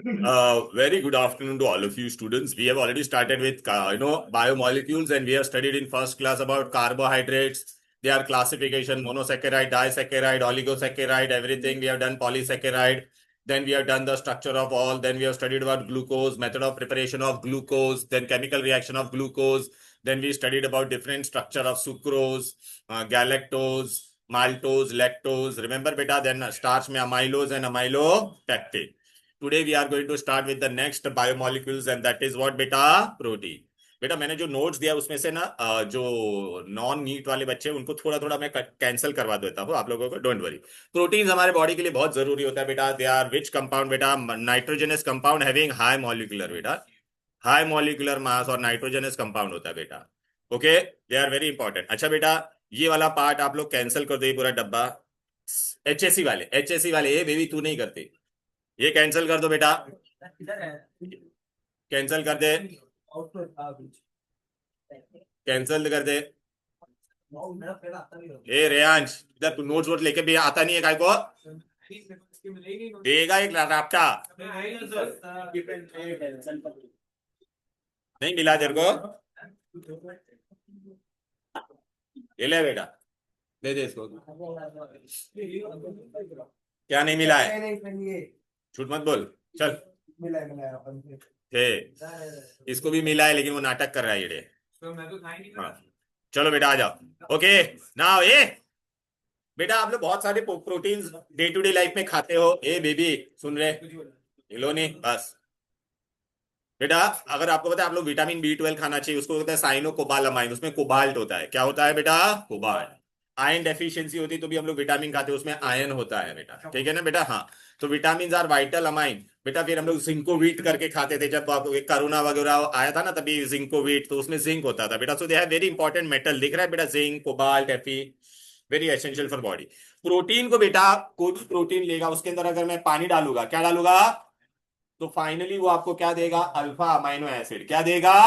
Very good afternoon to all of you students. We have already started with biomolecules, and we have studied in first class about carbohydrates, their classification, monosaccharide, disaccharide, oligosaccharide, everything. We have done polysaccharide. Then we have done the structure of all. Then we have studied about glucose, method of preparation of glucose, then chemical reaction of glucose. Then we studied about different structure of sucrose, galactose, maltose, lactose. Remember, beta, then starch में amylose and amylopectin. Today we are going to start with the next biomolecules and that is what बेटा protein. बेटा मैंने जो notes दिया उसमें से ना जो नॉन नीट वाले बच्चे उनको थोड़ा थोड़ा मैं कैंसिल करवा देता हूँ आप लोगों को. Don't worry. प्रोटीन्स हमारे बॉडी के लिए बहुत जरूरी होता है बेटा. दे आर विच कंपाउंड बेटा? Nitrogenous compound having high molecular बेटा. हाई मॉलिक्यूलर मास और नाइट्रोजनस कंपाउंड होता है बेटा. Okay, they are very important. अच्छा बेटा, ये वाला पार्ट आप लोग कैंसिल कर दो, ये पूरा डब्बा. एचएससी वाले ए बेबी तू नहीं करती, ये कैंसिल कर दो बेटा. कैंसिल कर दे, कैंसिल कर दे. ए रेयांश, इधर तू नोट्स वोट लेके भी आता नहीं है काय को. देगा एक राप्टा. नहीं मिला तेरे को. ये ले बेटा, दे दे इसको. क्या नहीं मिला है? झूठ मत बोल. चल. हे, इसको भी मिला है लेकिन वो नाटक कर रहा है ये. हाँ, चलो बेटा आ जाओ. ओके नाउ ए बेटा, आप लोग बहुत सारे proteins day to day life में खाते हो. ए बेबी सुन रहे? लो नहीं बस बेटा. अगर आपको पता है आप लोग विटामिन बी 12 खाना चाहिए, उसको होता है साइनो कोबालामाइन. उसमें कोबाल्ट होता है. क्या होता है बेटा? कोबाल्ट. आयरन डेफिशिएंसी होती है तो भी हम लोग विटामिन खाते हैं, उसमें आयरन होता है बेटा. ठीक है ना बेटा. हाँ, तो विटामिन आर वाइटल अमाइन बेटा. फिर हम लोग जिंकोवीट करके खाते थे जब कोरोना वगैरह आया था ना, तभी जिंकोवीट, तो उसमें जिंक होता था बेटा. So they have very important metal. दिख रहा है बेटा? जिंक, कोबाल्ट, एफी, very essential for body. Protein को बेटा, कोई भी प्रोटीन लेगा उसके अंदर अगर मैं पानी डालूंगा, क्या डालूंगा, तो फाइनली वो आपको क्या देगा? Alpha amino acid. क्या देगा?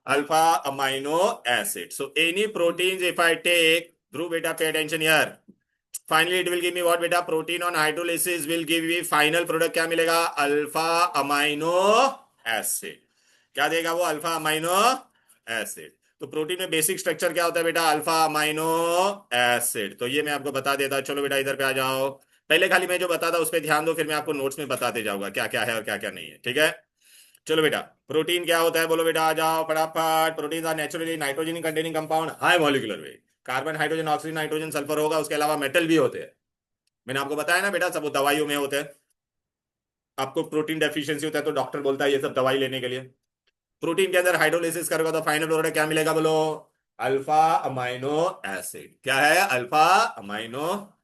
Alpha amino acid. So any protein if I take, Dhruv बेटा pay attention here, finally it will give me what बेटा? Protein on hydrolysis will give me final product. क्या मिलेगा? Alpha amino acid. क्या देगा वो? Alpha amino acid. तो protein में basic structure क्या होता है बेटा? Alpha amino acid. तो ये मैं आपको बता देता. चलो बेटा इधर पे आ जाओ. पहले खाली मैं जो बताता उस पर ध्यान दो, फिर मैं आपको नोट्स में बताते जाऊंगा क्या क्या है और क्या क्या नहीं है. ठीक है, चलो बेटा. प्रोटीन क्या होता है बोलो बेटा, आ जाओ फटाफट. Protein are naturally nitrogen containing compound, high molecular weight. Carbon, hydrogen, oxygen, nitrogen, sulphur होगा. उसके अलावा मेटल भी होते हैं. मैंने आपको बताया ना बेटा, सब वो दवाइयों में होते हैं. आपको प्रोटीन डेफिशिएंसी होता है तो डॉक्टर बोलता है ये सब दवाई लेने के लिए. प्रोटीन के अंदर हाइड्रोलिसिस करोगे तो फाइनल प्रोडक्ट क्या मिलेगा बोलो? Alpha amino acid. क्या है? Alpha amino.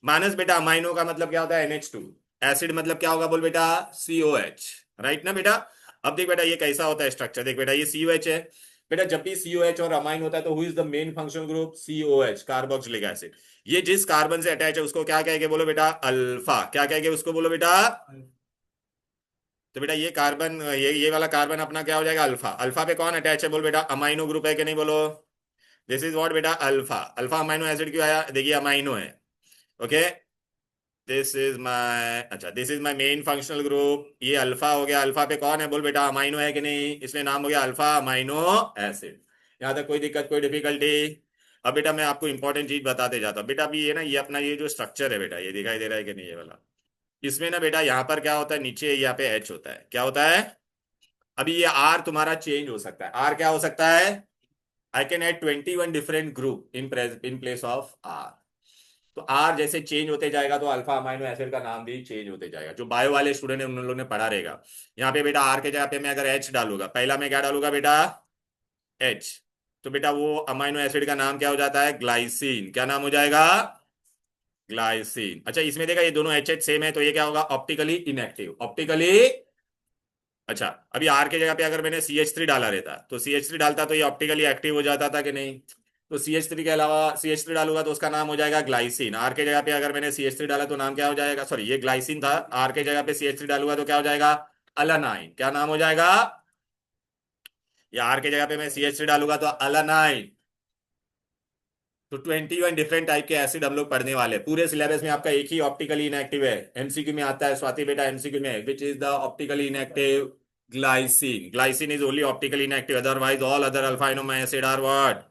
माइनस बेटा, अमाइनो का मतलब क्या होता है? NH2. एसिड मतलब क्या होगा बोल बेटा? COH. राइट ना बेटा. अब देख बेटा ये कैसा होता है स्ट्रक्चर. देख बेटा ये COH है बेटा. जब भी COH और अमाइन होता है तो who is the main functional group? COH, carboxylic acid. ये जिस कार्बन से अटैच है उसको क्या कहेंगे बोलो बेटा? अल्फा. क्या कहेंगे उसको बोलो बेटा? तो बेटा ये कार्बन, ये वाला कार्बन अपना क्या हो जाएगा? अल्फा. अल्फा पे कौन अटैच है बोल बेटा? अमाइनो ग्रुप है कि नहीं बोलो? दिस इज व्हाट बेटा? अल्फा. अल्फा अमाइनो एसिड क्यों आया? देखिए अमाइनो है. ओके, दिस इज माय, अच्छा this is my main functional group. ये अल्फा हो गया. अल्फा पे कौन है बोल बेटा? अमाइनो है कि नहीं? इसलिए नाम हो गया अल्फा अमाइनो एसिड. यहां तक कोई दिक्कत, कोई डिफिकल्टी? अब बेटा मैं आपको इंपॉर्टेंट चीज बताते जाता हूँ बेटा. अभी ये ना, ये अपना ये जो स्ट्रक्चर है बेटा, ये दिखाई दे रहा है कि नहीं ये वाला? इसमें ना बेटा यहाँ पर क्या होता है? नीचे यहाँ पे H होता है. क्या होता है? अभी ये R तुम्हारा चेंज हो सकता है. R क्या हो सकता है? I can add 21 different group in place of R. तो आर जैसे चेंज होते जाएगा तो अल्फा अमाइनो एसिड का नाम भी चेंज होते जाएगा. जो बायो वाले स्टूडेंट है उन लोगों ने पढ़ा रहेगा. यहाँ पे बेटा आर के जगह पे मैं अगर एच डालूंगा, पहला मैं क्या डालूंगा बेटा? एच. तो बेटा वो अमाइनो एसिड का नाम क्या हो जाता है? ग्लाइसिन. क्या नाम हो जाएगा? ग्लाइसिन. अच्छा इसमें देखा ये दोनों एच एच सेम है तो ये क्या होगा? Optically inactive. ऑप्टिकली, अच्छा अभी आर के जगह पे अगर मैंने CH3 डाला रहता तो CH3 डालता तो ये ऑप्टिकली एक्टिव हो जाता था कि नहीं? तो CH3 के अलावा CH3 डालूंगा तो उसका नाम हो जाएगा ग्लाइसिन. आर के जगह पे अगर मैंने CH3 डाला तो नाम क्या हो जाएगा? सॉरी ये ग्लाइसिन था. आर के जगह पे CH3 डालूंगा तो क्या हो जाएगा? अलानाइन. क्या नाम हो जाएगा? या आर के जगह पे मैं CH3 डालूंगा तो अलानाइन. तो 21 डिफरेंट टाइप के एसिड हम लोग पढ़ने वाले हैं। पूरे सिलेबस में आपका एक ही ऑप्टिकली इनएक्टिव है, एमसीक्यू में आता है स्वाति बेटा, एमसीक्यू में, which is the optically inactive? Glycine. Glycine is only optically inactive, otherwise all other alpha acid are what?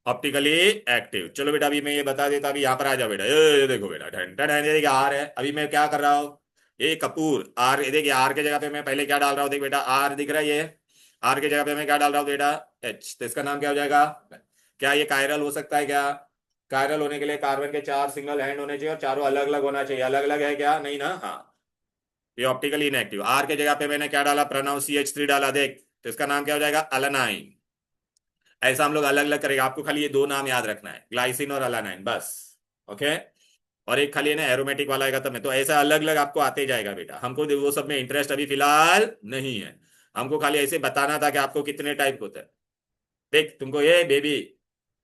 Optically active. चलो बेटा अभी मैं ये बता देता, अभी यहाँ पर आ जाओ बेटा, ये देखो बेटा, ढन ढन ढन, ये देखिए आर है। अभी मैं क्या कर रहा हूँ, ये कपूर आर, ये देखिए आर के जगह पे मैं पहले क्या डाल रहा हूँ, देख बेटा आर दिख रहा है, ये आर के जगह पे मैं क्या डाल रहा हूँ बेटा, एच। तो इसका नाम क्या हो जाएगा? क्या ये कायरल हो सकता है क्या? कायरल होने के लिए कार्बन के 4 सिंगल हैंड होने चाहिए और चारों अलग अलग होना चाहिए। अलग अलग है क्या? नहीं ना, हाँ। ये ऑप्टिकली इनएक्टिव। आर के जगह पे मैंने क्या डाला, प्रणव CH3 डाला, देख तो इसका नाम क्या हो जाएगा? अलानाइन। ऐसा हम लोग अलग अलग करेंगे, आपको खाली ये दो नाम याद रखना है, ग्लाइसिन और अलानाइन, बस। ओके। और एक खाली है ना एरोमेटिक वाला आएगा तब में, तो ऐसा अलग अलग आपको आते जाएगा बेटा। हमको वो सब में इंटरेस्ट अभी फिलहाल नहीं है, हमको खाली ऐसे बताना था कि आपको कितने टाइप होते हैं। देख तुमको ये बेबी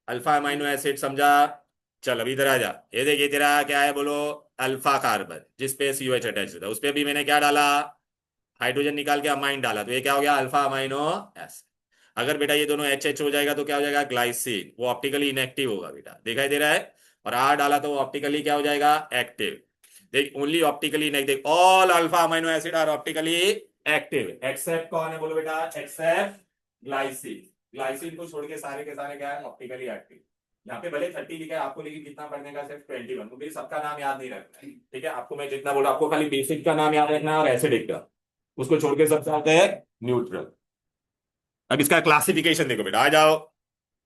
अल्फा अमाइनो एसिड समझा? चल अभी इधर आ जा, ये देखिए तेरा क्या है बोलो, अल्फा कार्बन जिसपे COH अटैच होता है, उस पर भी मैंने क्या डाला, हाइड्रोजन निकाल के अमाइन डाला, तो ये क्या हो गया, अल्फा अमाइनो एसिड। अगर बेटा ये दोनों एच हो जाएगा तो क्या हो जाएगा, ग्लाइसिन। वो ऑप्टिकली इनएक्टिव होगा बेटा, दिखाई दे रहा है। और आर डाला तो वो ऑप्टिकली क्या हो जाएगा, एक्टिव। देख only optically inactive, all alpha amino acid are optically active, except कौन है बोलो बेटा, एक्सेप्ट ग्लाइसिन। ग्लाइसिन को छोड़ के सारे के सारे क्या है, ऑप्टिकली एक्टिव। यहाँ पे भले 30 लिखा है आपको, लेकिन कितना पढ़ने का, सिर्फ 21, क्योंकि सबका नाम याद नहीं रखना है, ठीक है। आपको मैं जितना बोला, आपको खाली बेसिक का नाम याद रखना है और एसिडिक का, उसको छोड़ के सब आते हैं न्यूट्रल। अब इसका क्लासिफिकेशन देखो बेटा, आ जाओ।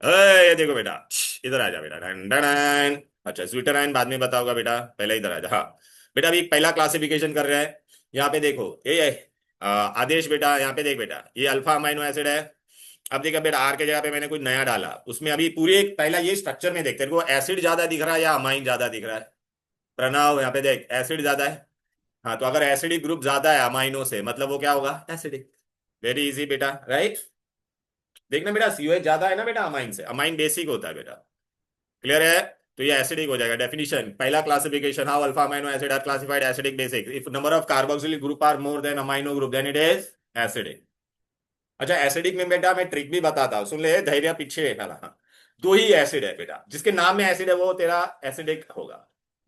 ये देखो बेटा, इधर आ जा बेटा, डन डन डन। अच्छा स्वीटराइन बाद में बताओगा बेटा, पहले इधर आ जा। हाँ बेटा अभी पहला क्लासिफिकेशन कर रहे हैं। यहाँ पे देखो ये आदेश बेटा, यहाँ पे देख बेटा, ये अल्फा अमाइनो एसिड है। अब देखा बेटा आर के जगह पे मैंने कुछ नया डाला, उसमें अभी पूरे पहला ये स्ट्रक्चर में देखते हैं को एसिड ज्यादा दिख रहा है या अमाइन ज्यादा दिख रहा है। प्रणव यहाँ पे देख, एसिड ज्यादा है। हाँ तो अगर एसिडिक ग्रुप ज्यादा है अमाइनो से, मतलब वो क्या होगा, एसिडिक। वेरी इजी बेटा, राइट। देखना बेटा COH ज्यादा है ना बेटा अमाइन से, अमाइन बेसिक होता है बेटा, क्लियर है। तो ये एसिडिक हो जाएगा। डेफिनेशन पहला classification, how alpha amino acid are classified acidic basic, if number of carboxylic group are more than amino group then it is acidic. अच्छा एसिडिक में बेटा मैं ट्रिक भी बताता हूँ, सुन ले धैर्य, पीछे वाला। हाँ दो ही एसिड है बेटा, जिसके नाम में एसिड है वो तेरा एसिडिक होगा,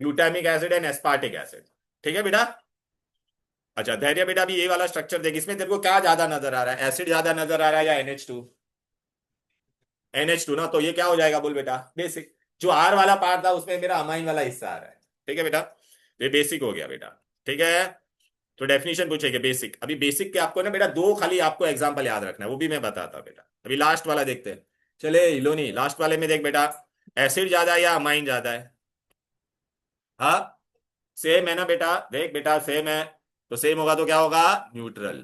glutamic acid and aspartic acid, ठीक है बेटा। अच्छा धैर्य बेटा, अभी ये वाला स्ट्रक्चर देख, इसमें तेरे को क्या ज्यादा नजर आ रहा है, एसिड ज्यादा नजर आ रहा है या NH2? NH2 ना, तो ये क्या हो जाएगा बोल बेटा, बेसिक। जो आर वाला पार्ट था उसमें मेरा अमाइन वाला हिस्सा आ रहा है, ठीक है बेटा। ये बेसिक हो गया बेटा, ठीक है। तो डेफिनेशन पूछेगा बेसिक, अभी बेसिक के आपको ना बेटा दो खाली आपको एग्जांपल याद रखना है, वो भी मैं बताता बेटा। अभी लास्ट वाला देखते हैं, चले इलोनी, लास्ट वाले में देख बेटा, एसिड ज्यादा है या अमाइन ज्यादा है? हाँ सेम है ना बेटा, देख बेटा सेम है, तो सेम होगा तो क्या होगा, न्यूट्रल।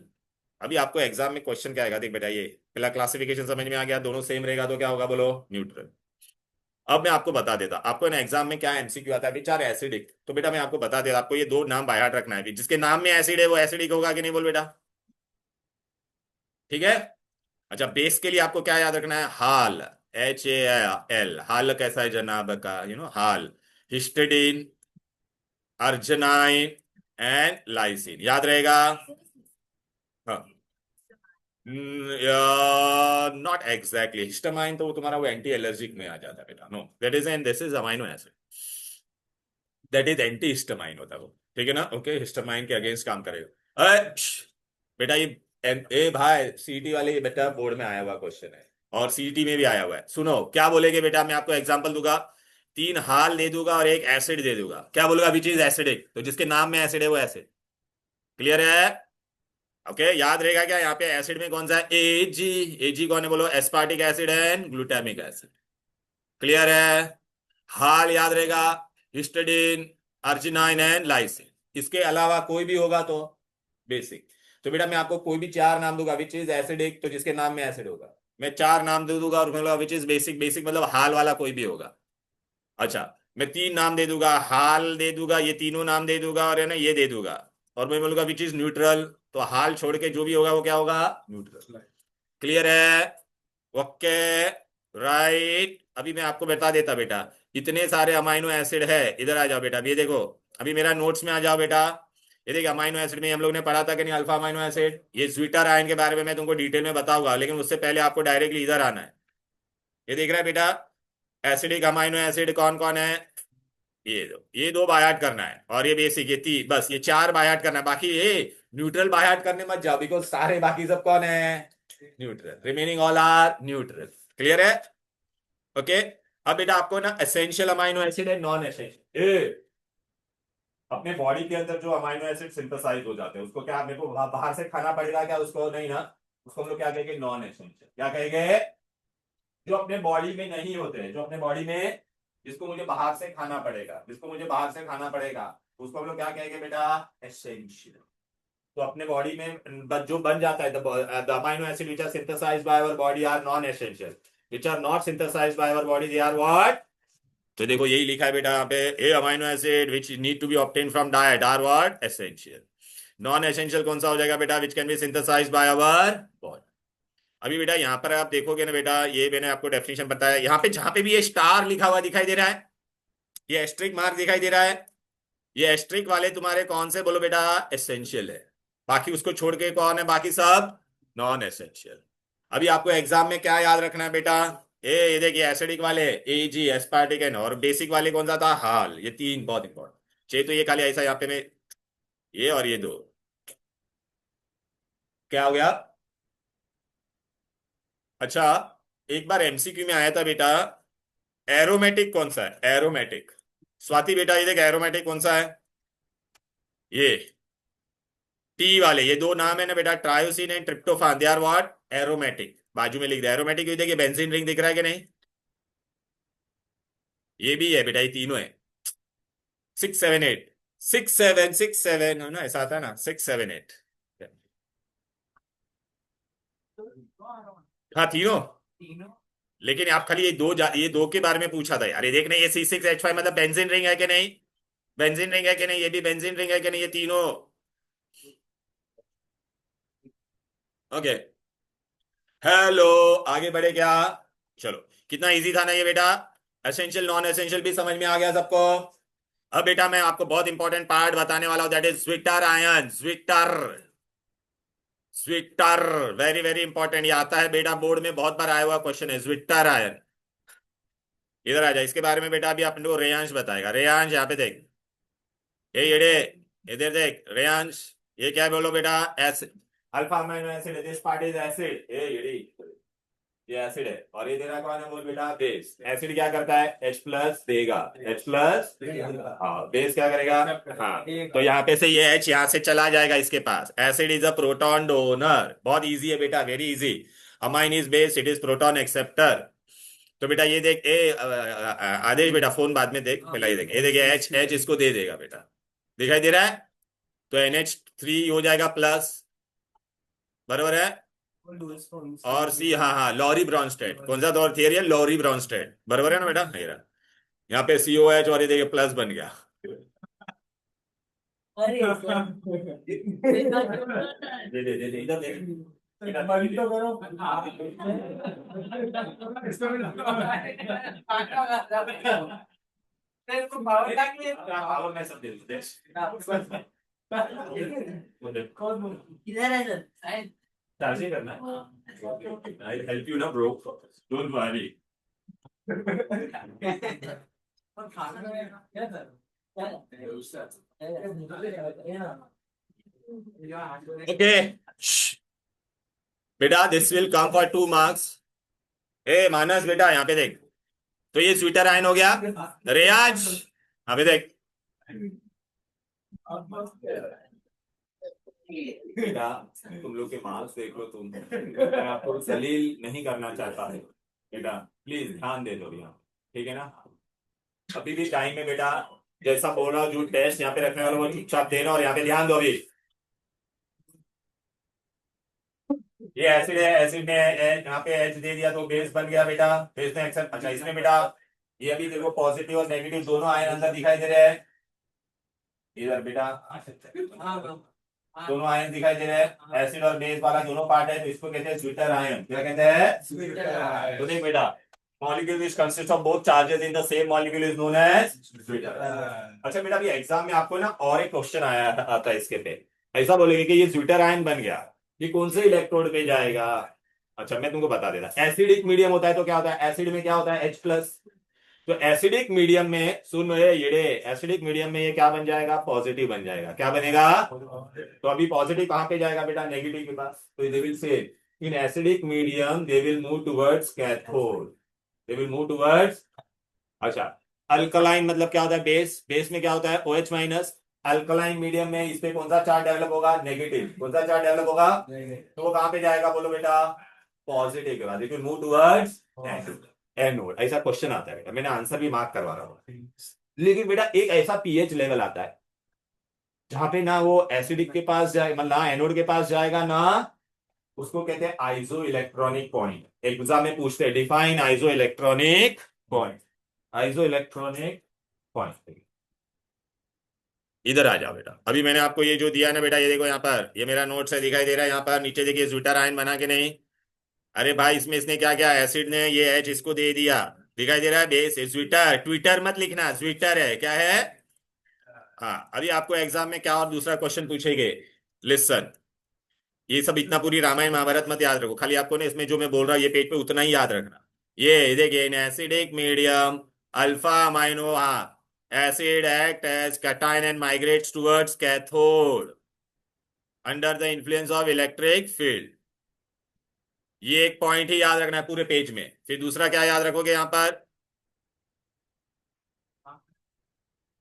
अभी आपको एग्जाम में क्वेश्चन क्या आएगा, देख बेटा, ये पहला क्लासिफिकेशन समझ में आ गया, दोनों सेम रहेगा तो क्या होगा बोलो, न्यूट्रल। अब मैं आपको बता देता, आपको ना एग्जाम में क्या MCQ आता है बेचार, एसिडिक, तो बेटा मैं आपको बता देता, आपको ये दो नाम बाय हार्ट रखना है, जिसके नाम में एसिड है वो एसिडिक होगा कि नहीं बोल बेटा, ठीक है। अच्छा बेस के लिए आपको क्या याद रखना है, हाल, HAL, हाल कैसा है जनाब का, हाल, हिस्टिडीन, अर्जिनाइन एंड लाइसिन, याद रहेगा। हाँ नॉट एग्जैक्टली, हिस्टामाइन तो वो तुम्हारा वो एंटी एलर्जिक में आ जाता है बेटा, know that is and this is amino acid, that is anti histamine होता है वो, ठीक है ना, ओके हिस्टामाइन के अगेंस्ट काम करेगा। बेटा ये भाई सीटी वाले बेटा बोर्ड में आया हुआ क्वेश्चन है, और सीटी में भी आया हुआ है, सुनो क्या बोलेगे बेटा, मैं आपको एग्जांपल दूंगा, 3 हाल दे दूंगा और एक एसिड दे दूंगा, क्या बोलूंगा विच इज एसिडिक, तो जिसके नाम में एसिड है वो एसिड, क्लियर है। ओके याद रहेगा क्या, यहाँ पे एसिड में कौन सा है, एजी। एजी कौन है बोलो, aspartic acid and glutamic acid, clear है। हाल याद रहेगा, हिस्टिडीन, अर्जिनाइन एंड लाइसिन, इसके अलावा कोई भी होगा तो बेसिक। तो बेटा मैं आपको कोई भी 4 नाम दूंगा विच इज एसिडिक, तो जिसके नाम में एसिड होगा, मैं 4 नाम दे दूंगा और मतलब विच इज बेसिक, बेसिक मतलब हाल वाला कोई भी होगा। अच्छा मैं 3 नाम दे दूंगा, हाल दे दूंगा, ये तीनों नाम दे दूंगा और है ना ये दे दूंगा, और मैं बोलूंगा विच इज न्यूट्रल, तो हाल छोड़ के जो भी होगा वो क्या होगा, न्यूट्रल, क्लियर है। Okay right. अभी मैं आपको बता देता बेटा, इतने सारे अमाइनो एसिड है, इधर आ जाओ बेटा, अभी ये देखो, अभी मेरा नोट्स में आ जाओ बेटा, ये देखिए अमाइनो एसिड में हम लोग ने पढ़ा था कि नहीं, अल्फा अमाइनो एसिड, ये स्वीटर आयन के बारे में मैं तुमको डिटेल में बताऊंगा, लेकिन उससे पहले आपको डायरेक्टली इधर आना है, ये देख रहा है बेटा, एसिडिक अमाइनो एसिड कौन कौन है? ये दो बाय हार्ट करना है, और ये बेसिक, ये तीन, बस ये चार बाय हार्ट करना है। बाकी ये न्यूट्रल बाय हार्ट करने मत जाओ, बिकॉज सारे बाकी सब कौन है? Neutral. Remaining all are neutral. Clear है? ओके। अब बेटा आपको ना एसेंशियल अमाइनो एसिड है, नॉन एसेंशियल, अपने बॉडी के अंदर जो अमाइनो एसिड सिंथेसाइज हो जाते हैं उसको क्या मेरे को बाहर से खाना पड़ेगा क्या? उसको नहीं ना, उसको हम लोग क्या कहेंगे? Non essential. क्या कहेंगे? जो अपने बॉडी में नहीं होते हैं, जो अपने बॉडी में, जिसको मुझे बाहर से खाना पड़ेगा, जिसको मुझे बाहर से खाना पड़ेगा, उसको हम लोग क्या कहेंगे बेटा? एसेंशियल। तो अपने बॉडी में जो बन जाता है, the amino acid which are synthesised by our body are non essential, which are not synthesised by our body they are what? तो देखो यही लिखा है बेटा यहाँ पे, a amino acid which need to be obtain from diet are what? Essential. Non essential कौन सा हो जाएगा बेटा? Which can be synthesised by our body. अभी बेटा यहाँ पर आप देखोगे ना बेटा, ये मैंने आपको डेफिनेशन बताया, यहाँ पे जहां पे भी ये स्टार लिखा हुआ दिखाई दे रहा है, ये एस्ट्रिक मार्क दिखाई दे रहा है, ये एस्ट्रिक वाले तुम्हारे कौन से बोलो बेटा? एसेंशियल है। बाकी उसको छोड़ के कौन है? बाकी सब नॉन एसेंशियल। अभी आपको एग्जाम में क्या याद रखना है बेटा? ये देखिए एसिडिक वाले ए जी एस्पार्टिक एन, और बेसिक वाले कौन सा था? हाल। ये तीन बहुत इंपॉर्टेंट चाहिए। तो ये खाली ऐसा यहाँ पे मैं, ये और ये दो क्या हो गया? अच्छा, एक बार एमसीक्यू में आया था बेटा, एरोमेटिक कौन सा है? एरोमेटिक। स्वाति बेटा ये देख, एरोमेटिक कौन सा है? ये टी वाले, ये दो नाम है ना बेटा, tyrosine and tryptophan, they are what? Aromatic. बाजू में लिख दिया एरोमेटिक। ये देखिए बेंजीन रिंग दिख रहा है कि नहीं? ये भी है बेटा, ये तीनों है। 6 7 8, 6 7 6 7 है ना, ऐसा आता है ना, 6 7 8। हाँ तीनों। लेकिन आप खाली ये दो के बारे में पूछा था यार। ये देखने, ये C6H5 मतलब बेंजीन रिंग है कि नहीं? बेंजीन रिंग है कि नहीं? ये भी बेंजीन रिंग है कि नहीं? ये तीनों। ओके। हेलो, आगे बढ़े क्या? चलो, कितना इजी था ना ये बेटा? एसेंशियल नॉन एसेंशियल भी समझ में आ गया सबको? अब बेटा मैं आपको बहुत इंपॉर्टेंट पार्ट बताने वाला हूं, that is zwitter ion. Zwitter, zwitter, very very important. ये आता है बेटा बोर्ड में, बहुत बार आया हुआ क्वेश्चन है, ज्विटर आयन। इधर आ जाए, इसके बारे में बेटा अभी अपने को रेयांश बताएगा। रेयांश यहाँ पे देख, ये इधर देख रेयांश, ये क्या है बोलो बेटा? Acid, alpha amino acid, this part is acid. ये एसिड है, और ये दे रहा कौन है बोल बेटा? बेस। एसिड क्या करता है? H प्लस देगा, H प्लस। हाँ, बेस क्या करेगा? हाँ, तो यहाँ पे से ये H यहाँ से चला जाएगा इसके पास। Acid is a proton donor. बहुत इजी है बेटा, very easy. Amine is base, it is proton acceptor. तो बेटा ये देख, आदेश बेटा फोन बाद में देख, पहले ये देखिए H इसको दे देगा बेटा, दिखाई दे रहा है? तो NH3 हो जाएगा प्लस, बरोबर है? और सी, हाँ हाँ, लॉरी ब्रॉन्स्टेड। कौन सा दौर थियरी है? लॉरी ब्रॉन्स्टेड, बरोबर है ना बेटा? मेरा यहाँ पे COH, और ये देखिए प्लस बन गया। दे इधर देख, बंद तो करो। पावर में सब दे दे। किधर है सर? चार्जिंग करना है। I'll help you ना bro, don't worry. Okay. Shh. बेटा this will come for 2 marks. ए मानस बेटा यहाँ पे देख, तो ये स्वीटर आयन हो गया। रेयाज यहाँ पे देख बेटा, तुम लोग के मार्क्स देख लो तुम। मैं आपको जलील नहीं करना चाहता है बेटा, प्लीज ध्यान दे दो यहाँ, ठीक है ना? अभी भी टाइम है बेटा, जैसा बोल रहा हूँ जो टेस्ट यहाँ पे रखने वाला वो चुपचाप देना, और यहाँ पे ध्यान दो। अभी ये एसिड है, एसिड ने यहाँ पे H दे दिया तो बेस बन गया बेटा, बेस ने एक्सेप्ट। अच्छा इसमें बेटा ये अभी देखो पॉजिटिव और नेगेटिव दोनों आयन अंदर दिखाई दे रहे हैं, इधर बेटा दोनों आयन दिखाई दे रहे हैं, एसिड और बेस वाला दोनों पार्ट है, तो इसको कहते हैं स्वीटर आयन। क्या कहते हैं? तो देख बेटा, molecule which consists of both charges in the same molecule is known as sweeter। अच्छा बेटा, अभी एग्जाम में आपको ना और एक क्वेश्चन आया आता है इसके पे, ऐसा बोलेंगे कि ये स्वीटर आयन बन गया, ये कौन से इलेक्ट्रोड पे जाएगा? अच्छा मैं तुमको बता देता, एसिडिक मीडियम होता है तो क्या होता है? एसिड में क्या होता है? H plus. तो एसिडिक मीडियम में सुन रहे ये, एसिडिक मीडियम में ये क्या बन जाएगा, पॉजिटिव बन जाएगा। क्या बनेगा, तो अभी पॉजिटिव कहां पे जाएगा बेटा, नेगेटिव के पास। तो they will say in acidic medium they will move towards cathode, they will move towards. अच्छा, अल्कलाइन मतलब क्या होता है, बेस, बेस में क्या होता है OH माइनस। अल्कलाइन मीडियम में इस पे कौन सा चार्ज डेवलप होगा, नेगेटिव। कौन सा चार्ज डेवलप होगा, तो वो कहां पे जाएगा बोलो बेटा, पॉजिटिव के बाद। It will move towards anode. ऐसा क्वेश्चन आता है बेटा, मैंने आंसर भी मार्क करवा रहा हूँ। लेकिन बेटा एक ऐसा पीएच लेवल आता है जहां पे ना वो एसिडिक के पास जाए, मतलब ना एनोड के पास जाएगा ना, उसको कहते हैं आइसो इलेक्ट्रॉनिक पॉइंट। एग्जाम में पूछते हैं define iso electronic point, iso electronic point. इधर आ जाओ बेटा, अभी मैंने आपको ये जो दिया है ना बेटा, ये देखो यहाँ पर, ये मेरा नोट्स है, दिखाई दे रहा है यहाँ पर नीचे, देखिए ज्विटर आयन बना के नहीं। अरे भाई इसमें इसने क्या किया, एसिड ने ये एच इसको दे दिया, दिखाई दे रहा है, बेस ज्विटर, ट्विटर मत लिखना, ज्विटर है, क्या है। हाँ, अभी आपको एग्जाम में क्या और दूसरा क्वेश्चन पूछेंगे, लिसन। ये सब इतना पूरी रामायण महाभारत मत याद रखो, खाली आपको ना इसमें जो मैं बोल रहा हूँ ये पेज पे उतना ही याद रखना। ये देखिए, इन एसिडिक मीडियम अल्फा अमाइनो, हाँ, acid act as cation and migrates towards cathode under the influence of electric field। ये एक पॉइंट ही याद रखना है पूरे पेज में। फिर दूसरा क्या याद रखोगे यहां पर,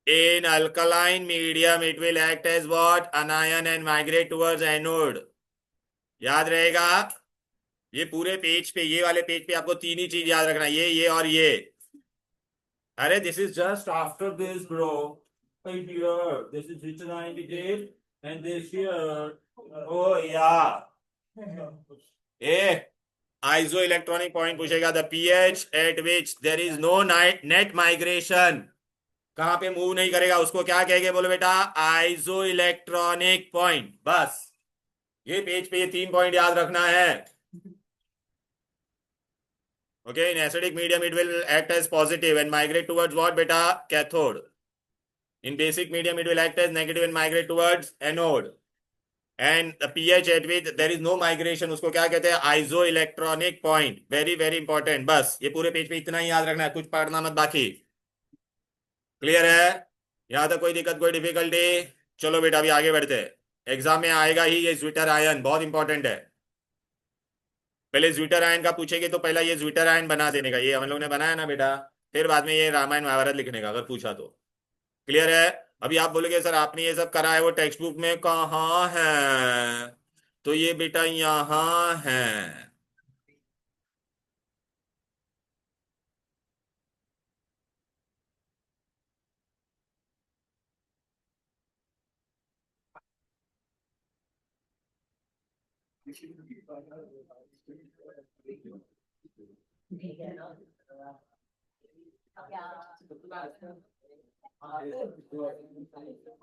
in alkaline medium it will act as what, anion and migrate towards anode। याद रहेगा, ये पूरे पेज पे, ये वाले पेज पे आपको तीन ही चीज याद रखना है, ये और ये। अरे this is just after this bro, this is written in detail and this here, oh yeah, a iso electronic point पूछेगा, the pH at which there is no net migration, कहां पे मूव नहीं करेगा, उसको क्या कहेंगे बोलो बेटा, आइसो इलेक्ट्रॉनिक पॉइंट। बस ये पेज पे ये तीन पॉइंट याद रखना है। Okay, in acidic medium it will act as positive and migrate towards what बेटा, cathode. In basic medium it will act as negative and migrate towards anode. And the pH at which there is no migration, उसको क्या कहते हैं, iso electronic point. Very very important, बस ये पूरे page पे इतना ही याद रखना है, कुछ पढ़ना मत बाकी। क्लियर है, यहां तक कोई दिक्कत, कोई डिफिकल्टी। चलो बेटा अभी आगे बढ़ते हैं, एग्जाम में आएगा ही ये ज्विटर आयन, बहुत इंपॉर्टेंट है। पहले ज्विटर आयन का पूछेंगे तो पहला ये ज्विटर आयन बना देने का, ये हम लोग ने बनाया ना बेटा, फिर बाद में ये रामायण महाभारत लिखने का अगर पूछा तो। क्लियर है। अभी आप बोलोगे सर आपने ये सब करा है, वो टेक्स्ट बुक में कहाँ है, तो ये बेटा यहाँ है।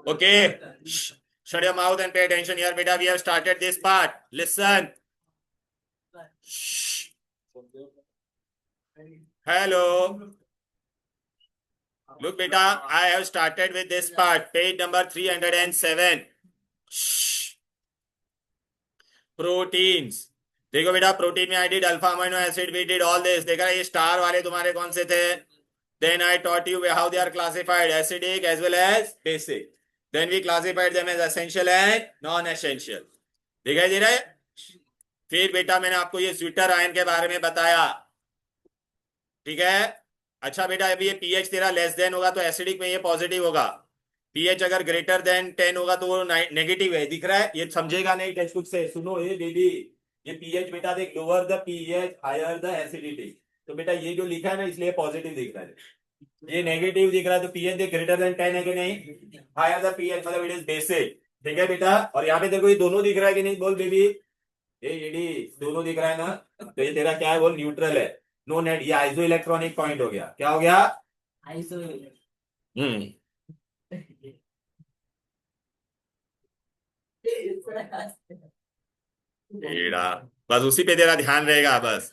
Okay, shut your mouth and pay attention here, beta. We have started this part. Listen. Shh. Hello. Look, beta, I have started with this part, page number 307. Shh. Proteins. देखो बेटा, प्रोटीन में I did alpha amino acid, we did all this. देखा ये star वाले तुम्हारे कौन से थे, then I taught you how they are classified, acidic as well as basic, then we classified them as essential and non essential। दिखाई दे रहा है। फिर बेटा मैंने आपको ये ज्विटर आयन के बारे में बताया, ठीक है। अच्छा बेटा, अभी ये पीएच तेरा लेस देन होगा तो एसिडिक में ये पॉजिटिव होगा, पीएच अगर ग्रेटर देन 10 होगा तो वो नेगेटिव है, दिख रहा है, ये समझेगा नहीं टेक्स्ट बुक से। सुनो ये बेबी, ये पीएच बेटा देख, lower the pH higher the acidity, तो बेटा ये जो लिखा है ना इसलिए पॉजिटिव दिख रहा है, ये नेगेटिव दिख रहा है, तो पीएच देख ग्रेटर देन 10 है कि नहीं, हायर द पीएच मतलब इट इज बेसिक, ठीक है बेटा। और यहाँ पे देखो ये दोनों दिख रहा है कि नहीं, बोल बेबी, ये दोनों दिख रहा है ना, तो ये तेरा क्या है, बोल न्यूट्रल है, नो नेट, ये आइसो इलेक्ट्रॉनिक पॉइंट हो गया, क्या हो गया, आइसो। हम्म, बेटा बस उसी पे तेरा ध्यान रहेगा बस।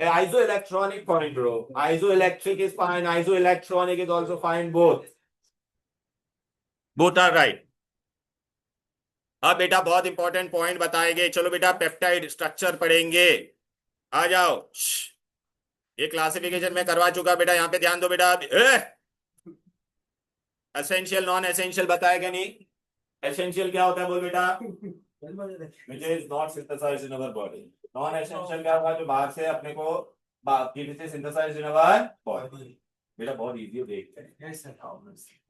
Isoelectronic point, bro. Isoelectric is fine. Isoelectronic is also fine. Both. Both are right. अब बेटा बहुत इंपॉर्टेंट पॉइंट बताएंगे, चलो बेटा पेप्टाइड स्ट्रक्चर पढ़ेंगे, आ जाओ। ये क्लासिफिकेशन में करवा चुका बेटा, यहाँ पे ध्यान दो बेटा। एसेंशियल नॉन एसेंशियल बताया क्या नहीं? एसेंशियल क्या होता है बोल बेटा? Which is not synthesised in our body. Non essential क्या होगा? जो बाहर से अपने को सिंथेसाइज्ड इन अवर बॉडी। बेटा बहुत इजी हो, देखते हैं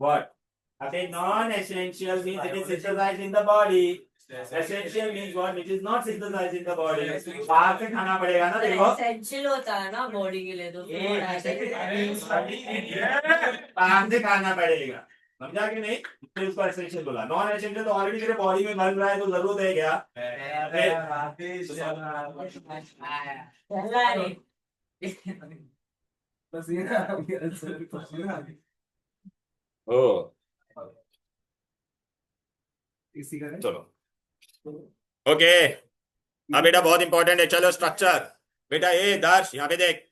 what okay, non-essential means it is synthesized in the body. Essential means what? Which is not synthesized in the body. बाहर से खाना पड़ेगा ना देखो। एसेंशियल होता है ना बॉडी के लिए, तो बाहर से खाना पड़ेगा, समझा कि नहीं? फिर उसको एसेंशियल बोला। नॉन एसेंशियल तो ऑलरेडी तेरे बॉडी में बन रहा है, तो जरूरत है क्या? ओ चलो ओके। अब बेटा बहुत इंपॉर्टेंट है, चलो स्ट्रक्चर। बेटा ये दर्श यहाँ पे देख,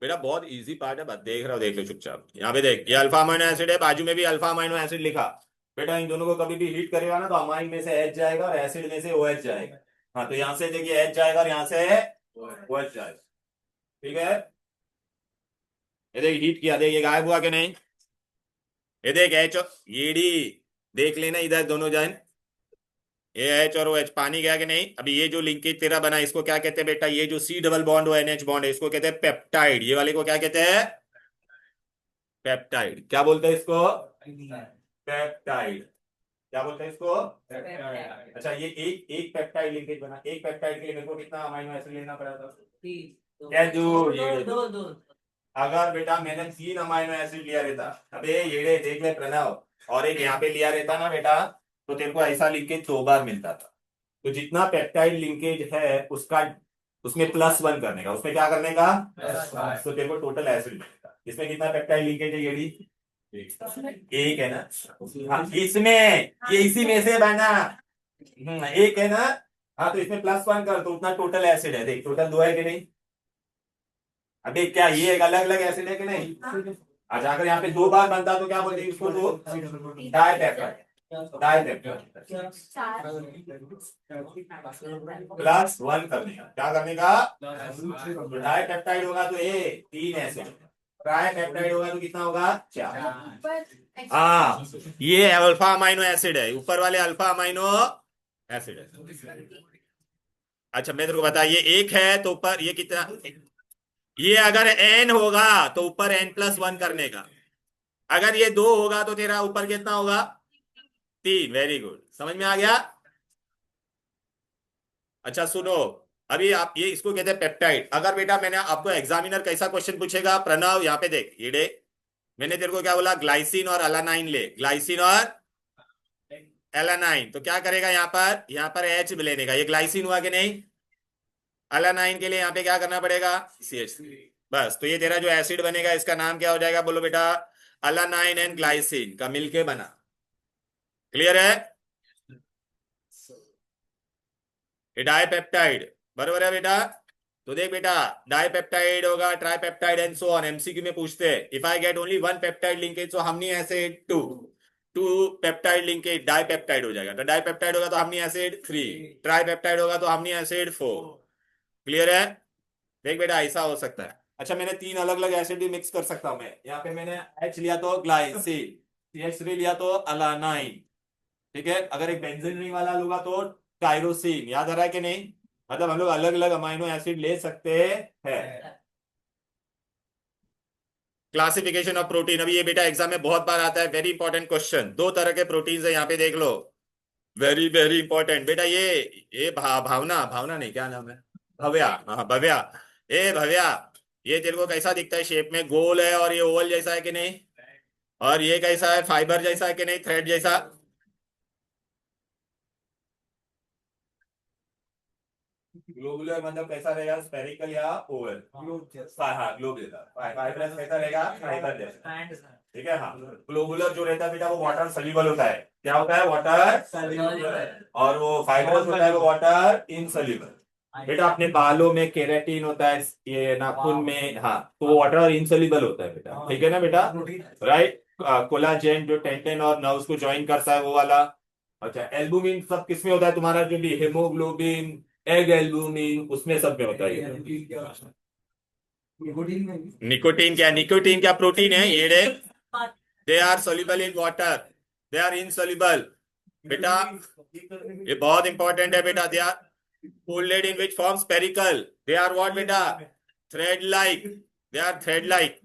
बेटा बहुत इजी पार्ट है, बस देख रहा हो, देख लो चुपचाप। यहाँ पे देख, ये अल्फा अमाइनो एसिड है, बाजू में भी अल्फा अमाइनो एसिड लिखा। बेटा इन दोनों को कभी भी हीट करेगा ना, तो अमाइन में से एच जाएगा और एसिड में से ओ एच जाएगा। हाँ, तो यहाँ से देखिए एच जाएगा और यहाँ से ओ एच जाएगा, ठीक है? ये देख हीट किया, देख ये गायब हुआ कि नहीं? ये देख एच, ये डी देख लेना इधर दोनों जन, ये एच और ओ एच पानी गया कि नहीं? अभी ये जो लिंकेज तेरा बना, इसको क्या कहते हैं बेटा? ये जो C double bond O N H bond है, इसको कहते हैं पेप्टाइड। ये वाले को क्या कहते हैं? पेप्टाइड। क्या बोलते हैं इसको? पेप्टाइड। क्या बोलते हैं इसको? अच्छा, ये एक एक पेप्टाइड लिंकेज बना, एक पेप्टाइड के लिए मेरे को कितना अमाइनो एसिड लेना पड़ा था? क्या दो? अगर बेटा मैंने 3 अमाइनो एसिड लिया रहता, अबे ये देख ले प्रणव, और एक यहाँ पे लिया रहता ना बेटा, तो तेरे को ऐसा लिंकेज 2 बार मिलता था। तो जितना पेप्टाइड लिंकेज है उसका, उसमें +1 करने का, उसमें क्या करने का? तो तेरे को टोटल एसिड मिलेगा। इसमें कितना पेप्टाइड लिंकेज है? ये एक है ना? हाँ, इसमें ये इसी में से बना, एक है ना? हाँ, तो इसमें +1 कर, तो उतना टोटल एसिड है। देख टोटल 2 है कि नहीं? अबे क्या ये एक अलग अलग एसिड है कि नहीं? अच्छा, अगर यहाँ पे 2 बार बनता तो क्या बोलते हैं इसको? दो डाइपेप्टाइड। +1 करने का, क्या करने का? डाइपेप्टाइड होगा तो ये 3 एसिड, ट्राइपेप्टाइड होगा तो कितना होगा? 4। हाँ, ये अल्फा अमाइनो एसिड है, ऊपर वाले अल्फा अमाइनो एसिड है। अच्छा मैं तेरे को बता, ये 1 है तो ऊपर ये कितना? ये अगर n होगा तो ऊपर n+1 करने का, अगर ये 2 होगा तो तेरा ऊपर कितना होगा? 3। वेरी गुड, समझ में आ गया? अच्छा सुनो, अभी आप ये इसको कहते हैं पेप्टाइड। अगर बेटा मैंने आपको एग्जामिनर कैसा क्वेश्चन पूछेगा प्रणव, यहाँ पे देख ये डे, मैंने तेरे को क्या बोला? ग्लाइसिन और अलानाइन ले, ग्लाइसिन और एलानाइन। तो क्या करेगा यहाँ पर एच लेने का, ये ग्लाइसिन हुआ कि नहीं? अलानाइन के लिए यहाँ पे क्या करना पड़ेगा? CH3। बस, तो ये तेरा जो एसिड बनेगा इसका नाम क्या हो जाएगा बोलो बेटा? अलानाइन एंड ग्लाइसिन का मिलके बना। क्लियर है? ये डाइपेप्टाइड बरोबर है बेटा? तो देख बेटा, डाइपेप्टाइड होगा, tripeptide and so on. MCQ में पूछते हैं, if I get only 1 peptide linkage so हमनी एसिड 2, 2 पेप्टाइड लिंकेज डाइपेप्टाइड हो जाएगा। तो डाइपेप्टाइड होगा तो हमनी एसिड 3, ट्राइपेप्टाइड होगा तो हमनी एसिड 4। क्लियर है? देख बेटा ऐसा हो सकता है। अच्छा, मैंने 3 अलग अलग एसिड भी मिक्स कर सकता हूं मैं। यहाँ पे मैंने H लिया तो ग्लाइसिन, CH3 लिया तो अलानाइन, ठीक है? अगर एक बेंजीन रिंग वाला लूंगा तो टायरोसिन। याद आ रहा है कि नहीं? मतलब हम लोग अलग अलग अमाइनो एसिड ले सकते हैं। क्लासिफिकेशन ऑफ प्रोटीन, अभी ये बेटा एग्जाम में बहुत बार आता है, वेरी इंपॉर्टेंट क्वेश्चन। 2 तरह के प्रोटीन है, यहाँ पे देख लो, वेरी वेरी इंपॉर्टेंट बेटा। ये भावना, भावना नहीं, क्या नाम है? भव्या। हाँ भव्या, ए भव्या, ये तेरे को कैसा दिखता है? शेप में गोल है और ये ओवल जैसा है कि नहीं? और ये कैसा है? फाइबर जैसा है कि नहीं? थ्रेड जैसा? ग्लोबुलर मतलब कैसा रहेगा? स्फेरिकल या ओवल? हाँ, ग्लोब जैसा। फाइब्रस कैसा रहेगा? फाइबर जैसा, ठीक है? हाँ, ग्लोबुलर जो रहता है बेटा वो वाटर सल्यूबल होता है। क्या होता है? Water soluble. और वो फाइब्रस होता है वो वाटर इनसल्यूबल। बेटा अपने बालों में केराटिन होता है, ये नाखून में, हाँ, तो वो वाटर इनसल्यूबल होता है बेटा, ठीक है ना बेटा? राइट। कोलाजेन जो टेंडन और नर्व्स को ज्वाइन करता है वो वाला। अच्छा, एल्बुमिन सब किसमें होता है तुम्हारा? जो भी हेमोग्लोबिन, एग एल्बुमिन, उसमें सब में होता है। निकोटीन क्या, निकोटीन क्या प्रोटीन है ये रे। They are soluble in water, they are insoluble बेटा, ये बहुत इंपॉर्टेंट है बेटा। They are folded in which form, spherical, they are what बेटा, thread like, they are thread like.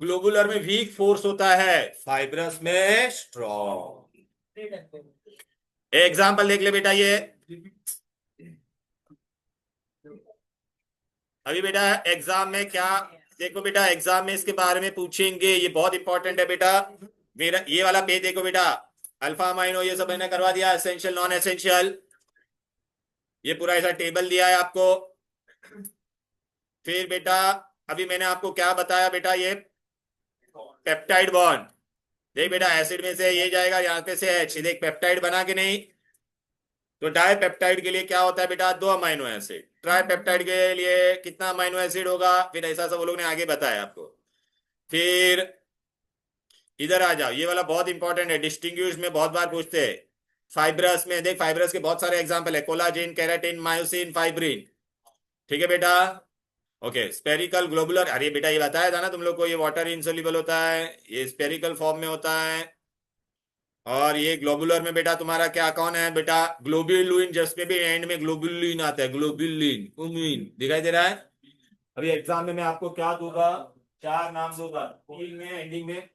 Globular में वीक फोर्स होता है, फाइब्रस में स्ट्रॉन्ग। एग्जाम्पल देख ले बेटा, ये अभी बेटा एग्जाम में क्या, देखो बेटा एग्जाम में इसके बारे में पूछेंगे, ये बहुत इंपॉर्टेंट है बेटा। मेरा ये वाला पेज देखो बेटा, अल्फा अमाइनो ये सब मैंने करवा दिया, एसेंशियल नॉन एसेंशियल, ये पूरा ऐसा टेबल दिया है आपको। फिर बेटा अभी मैंने आपको क्या बताया बेटा, ये पेप्टाइड बॉन्ड, देख बेटा एसिड में से ये जाएगा यहाँ पे से एच, देख पेप्टाइड बना के नहीं। तो डाई पेप्टाइड के लिए क्या होता है बेटा, 2 अमाइनो एसिड। ट्राई पेप्टाइड के लिए कितना अमाइनो एसिड होगा, फिर ऐसा सब वो लोग ने आगे बताया आपको। फिर इधर आ जाओ, ये वाला बहुत इंपॉर्टेंट है, डिस्टिंग्विश में बहुत बार पूछते हैं। फाइब्रस में देख, फाइब्रस के बहुत सारे एग्जांपल है, कोलाजिन, केराटिन, मायोसिन, फाइब्रिन। ठीक है बेटा, ओके। स्पेरिकल, ग्लोबुलर, अरे बेटा ये बताया था ना तुम लोग को, ये वाटर इनसोल्यूबल होता है, ये स्पेरिकल फॉर्म में होता है। और ये ग्लोबुलर में बेटा तुम्हारा क्या कौन है बेटा, ग्लोब्युलिन, जिसमें भी एंड में ग्लोब्युलिन आता है, ग्लोब्युलिन, उमिन दिखाई दे रहा है। अभी एग्जाम में मैं आपको क्या दूंगा, 4 नाम दूंगा, तीन में एंडिंग में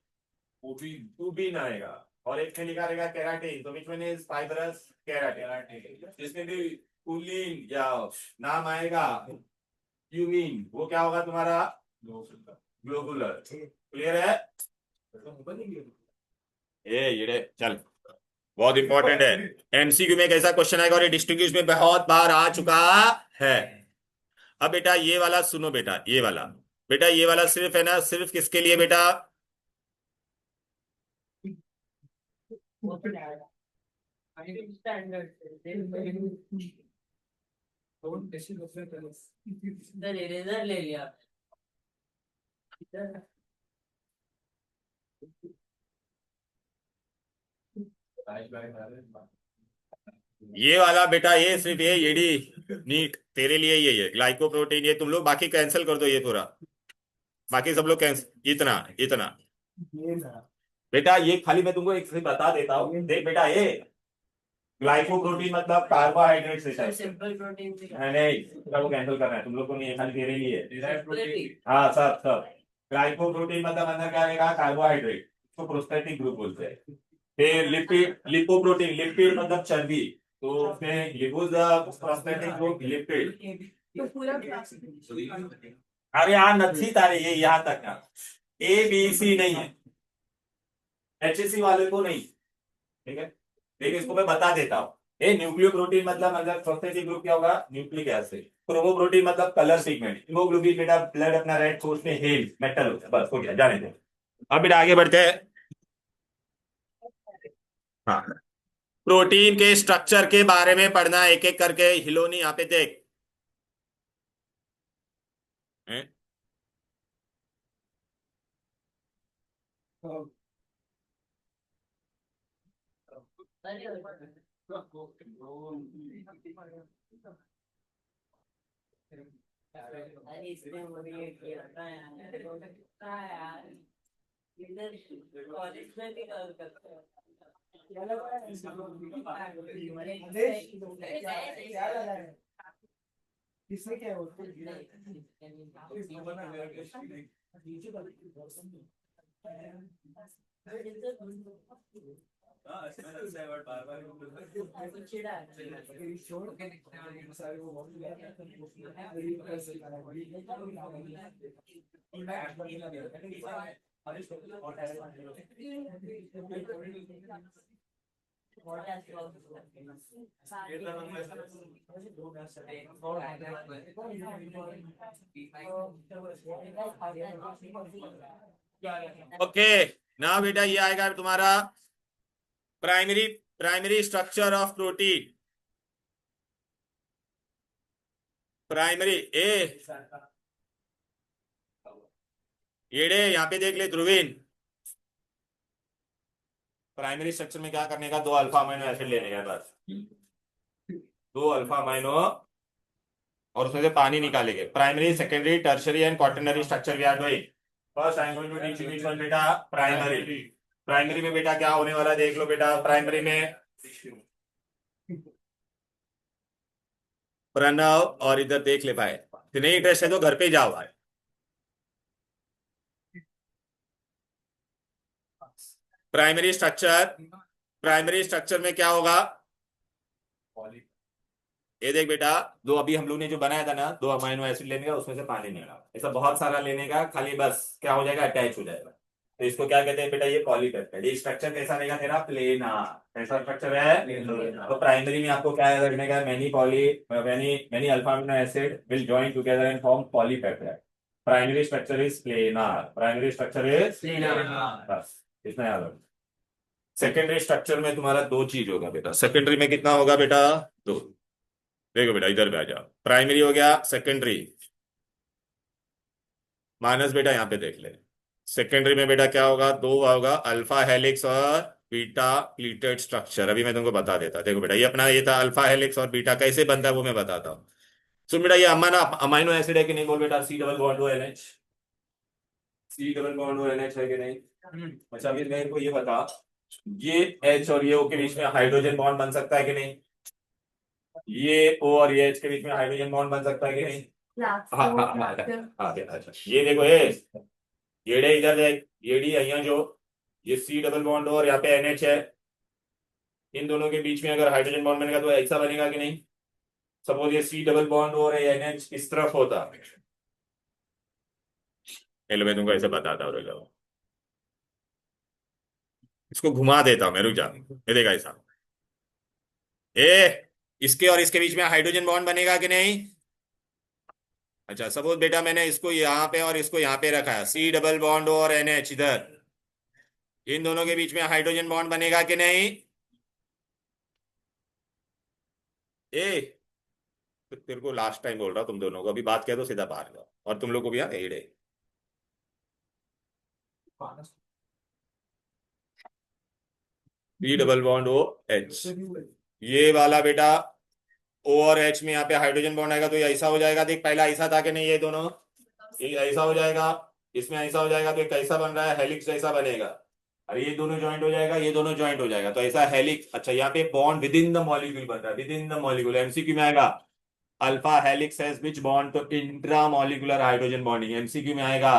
उबिन आएगा, और एक में लिखा रहेगा केराटिन, तो which one is fibrous, keratin. जिसमें भी कुलिन या नाम आएगा यूमिन, वो क्या होगा तुम्हारा, ग्लोबुलर। क्लियर है ये चल, बहुत इंपॉर्टेंट है। एमसीक्यू में कैसा क्वेश्चन आएगा, और ये डिस्ट्रीब्यूशन में बहुत बार आ चुका है। अब बेटा ये वाला सुनो बेटा, ये वाला बेटा, ये वाला सिर्फ है ना, सिर्फ किसके लिए बेटा, इधर इरेजर ले लिया। इधर ये वाला बेटा, ये सिर्फ ये एडी नीट तेरे लिए ये ग्लाइकोप्रोटीन, ये तुम लोग बाकी कैंसिल कर दो, ये पूरा बाकी सब लोग कैंसिल, इतना इतना बेटा, ये खाली मैं तुमको एक से बता देता हूँ, देख बेटा ये ग्लाइकोप्रोटीन मतलब कार्बोहाइड्रेट से है। सिंपल प्रोटीन नहीं, सबको कैंसिल करना है तुम लोग को, नहीं, ये खाली तेरे लिए है। प्रोटीन। हाँ सब सब, ग्लाइकोप्रोटीन मतलब अंदर क्या रहेगा, कार्बोहाइड्रेट, इसको प्रोस्टेटिक ग्रुप बोलते हैं। फिर लिपिड, लिपोप्रोटीन, लिपिड मतलब चर्बी, तो उसमें लिपोज प्रोस्टेटिक ग्रुप लिपिड। अरे यार नथी तारे, ये यहाँ तक का ए बी सी नहीं है, एचएससी वाले को नहीं, ठीक है। देखिए इसको मैं बता देता हूँ, ये न्यूक्लियो प्रोटीन मतलब प्रोस्टेटिक ग्रुप क्या होगा, न्यूक्लिक एसिड। क्रोमोप्रोटीन मतलब कलर पिगमेंट। हीमोग्लोबिन बेटा ब्लड अपना रेड सोर्स में हेल मेटल होता है, बस हो गया, जाने दो। अब बेटा आगे बढ़ते हैं। हाँ, प्रोटीन के स्ट्रक्चर के बारे में पढ़ना एक एक करके, हिलोनी यहाँ पे देख हैं? अरे इसमें वो ये किया था यार, इधर कॉलेज में भी कर सकते हैं। इसमें क्या होता ओके ना बेटा, ये आएगा तुम्हारा primary, primary structure of protein, primary ए ये यहाँ पे देख ले ध्रुवीन, प्राइमरी स्ट्रक्चर में क्या करने का, 2 अल्फा अमीनो एसिड लेने का बस, 2 अल्फा अमीनो और उसमें से पानी निकालेंगे। Primary, secondary, tertiary and quaternary structure we are doing. First I am going to teach you this one बेटा, प्राइमरी। प्राइमरी में बेटा क्या होने वाला है देख लो बेटा। प्राइमरी में प्रणव और इधर देख ले भाई, तो नहीं इंटरेस्ट है तो घर पे जाओ भाई। प्राइमरी स्ट्रक्चर, प्राइमरी स्ट्रक्चर में क्या होगा, ये देख बेटा, दो अभी हम लोग ने जो बनाया था ना, दो अमाइनो एसिड लेने का, उसमें से पानी निकाला, ऐसा बहुत सारा लेने का, खाली बस क्या हो जाएगा, अटैच हो जाएगा। तो इसको क्या कहते हैं बेटा, ये पॉलीपेप्टाइड। ये स्ट्रक्चर कैसा रहेगा तेरा, प्लेनार। कैसा स्ट्रक्चर है, तो प्राइमरी में आपको क्या याद रखने का, many alpha amino acid will join together and form polypeptide. Primary structure is planar, primary structure is planar, बस इतना याद रखो। सेकेंडरी स्ट्रक्चर में तुम्हारा दो चीज होगा बेटा। सेकेंडरी में कितना होगा बेटा, दो। देखो बेटा इधर पे आ जाओ, प्राइमरी हो गया, सेकेंडरी माइनस बेटा यहाँ पे देख ले। सेकेंडरी में बेटा क्या होगा, दो होगा, अल्फा हेलिक्स और बीटा प्लीटेड स्ट्रक्चर। अभी मैं तुमको बता देता, देखो बेटा ये अपना ये था अल्फा हेलिक्स और बीटा कैसे बनता है वो मैं बताता हूँ। सुन बेटा, ये अमाना अमाइनो एसिड है कि नहीं बोल बेटा, C double bond O N H, C double bond O N H है कि नहीं। अच्छा अभी मेरे को ये बता, ये एच और ये ओ के बीच में हाइड्रोजन बॉन्ड बन सकता है कि नहीं, ये ओ और ये एच के बीच में हाइड्रोजन बॉन्ड बन सकता है कि नहीं। हाँ हाँ हाँ हाँ, अच्छा ये देखो, ये इधर देख, ये डी यहाँ जो, ये सी डबल बॉन्ड और यहाँ पे एनएच है, इन दोनों के बीच में अगर हाइड्रोजन बॉन्ड बनेगा तो ऐसा बनेगा कि नहीं। सपोज ये सी डबल बॉन्ड और एनएच इस तरफ होता, चलो मैं तुमको ऐसे बताता हूँ, रुक जाओ। इसको घुमा देता हूँ मैं, रुक जा, ये देखा ऐसा, इसके और इसके बीच में हाइड्रोजन बॉन्ड बनेगा कि नहीं। अच्छा सपोज बेटा मैंने इसको यहाँ पे और इसको यहाँ पे रखा है, सी डबल बॉन्ड और एनएच इधर, इन दोनों के बीच में हाइड्रोजन बॉन्ड बनेगा कि नहीं। ए तो तेरे को लास्ट टाइम बोल रहा हूँ, तुम दोनों को अभी बात किया तो सीधा बाहर जाओ, और तुम लोग को भी यहाँ एड है। B double bond O H, ये वाला बेटा ओ और एच में यहाँ पे हाइड्रोजन बॉन्ड आएगा तो ये ऐसा हो जाएगा, देख पहला ऐसा था कि नहीं, ये दोनों ये ऐसा हो जाएगा, इसमें ऐसा हो जाएगा, तो ये कैसा बन रहा है, हेलिक्स जैसा बनेगा। अरे ये दोनों ज्वाइंट हो जाएगा, ये दोनों ज्वाइंट हो जाएगा, तो ऐसा हेलिक्स। अच्छा यहाँ पे bond within the molecule बन रहा है, within the molecule, MCQ में आएगा alpha helix has which bond, तो intramolecular hydrogen bonding, MCQ में आएगा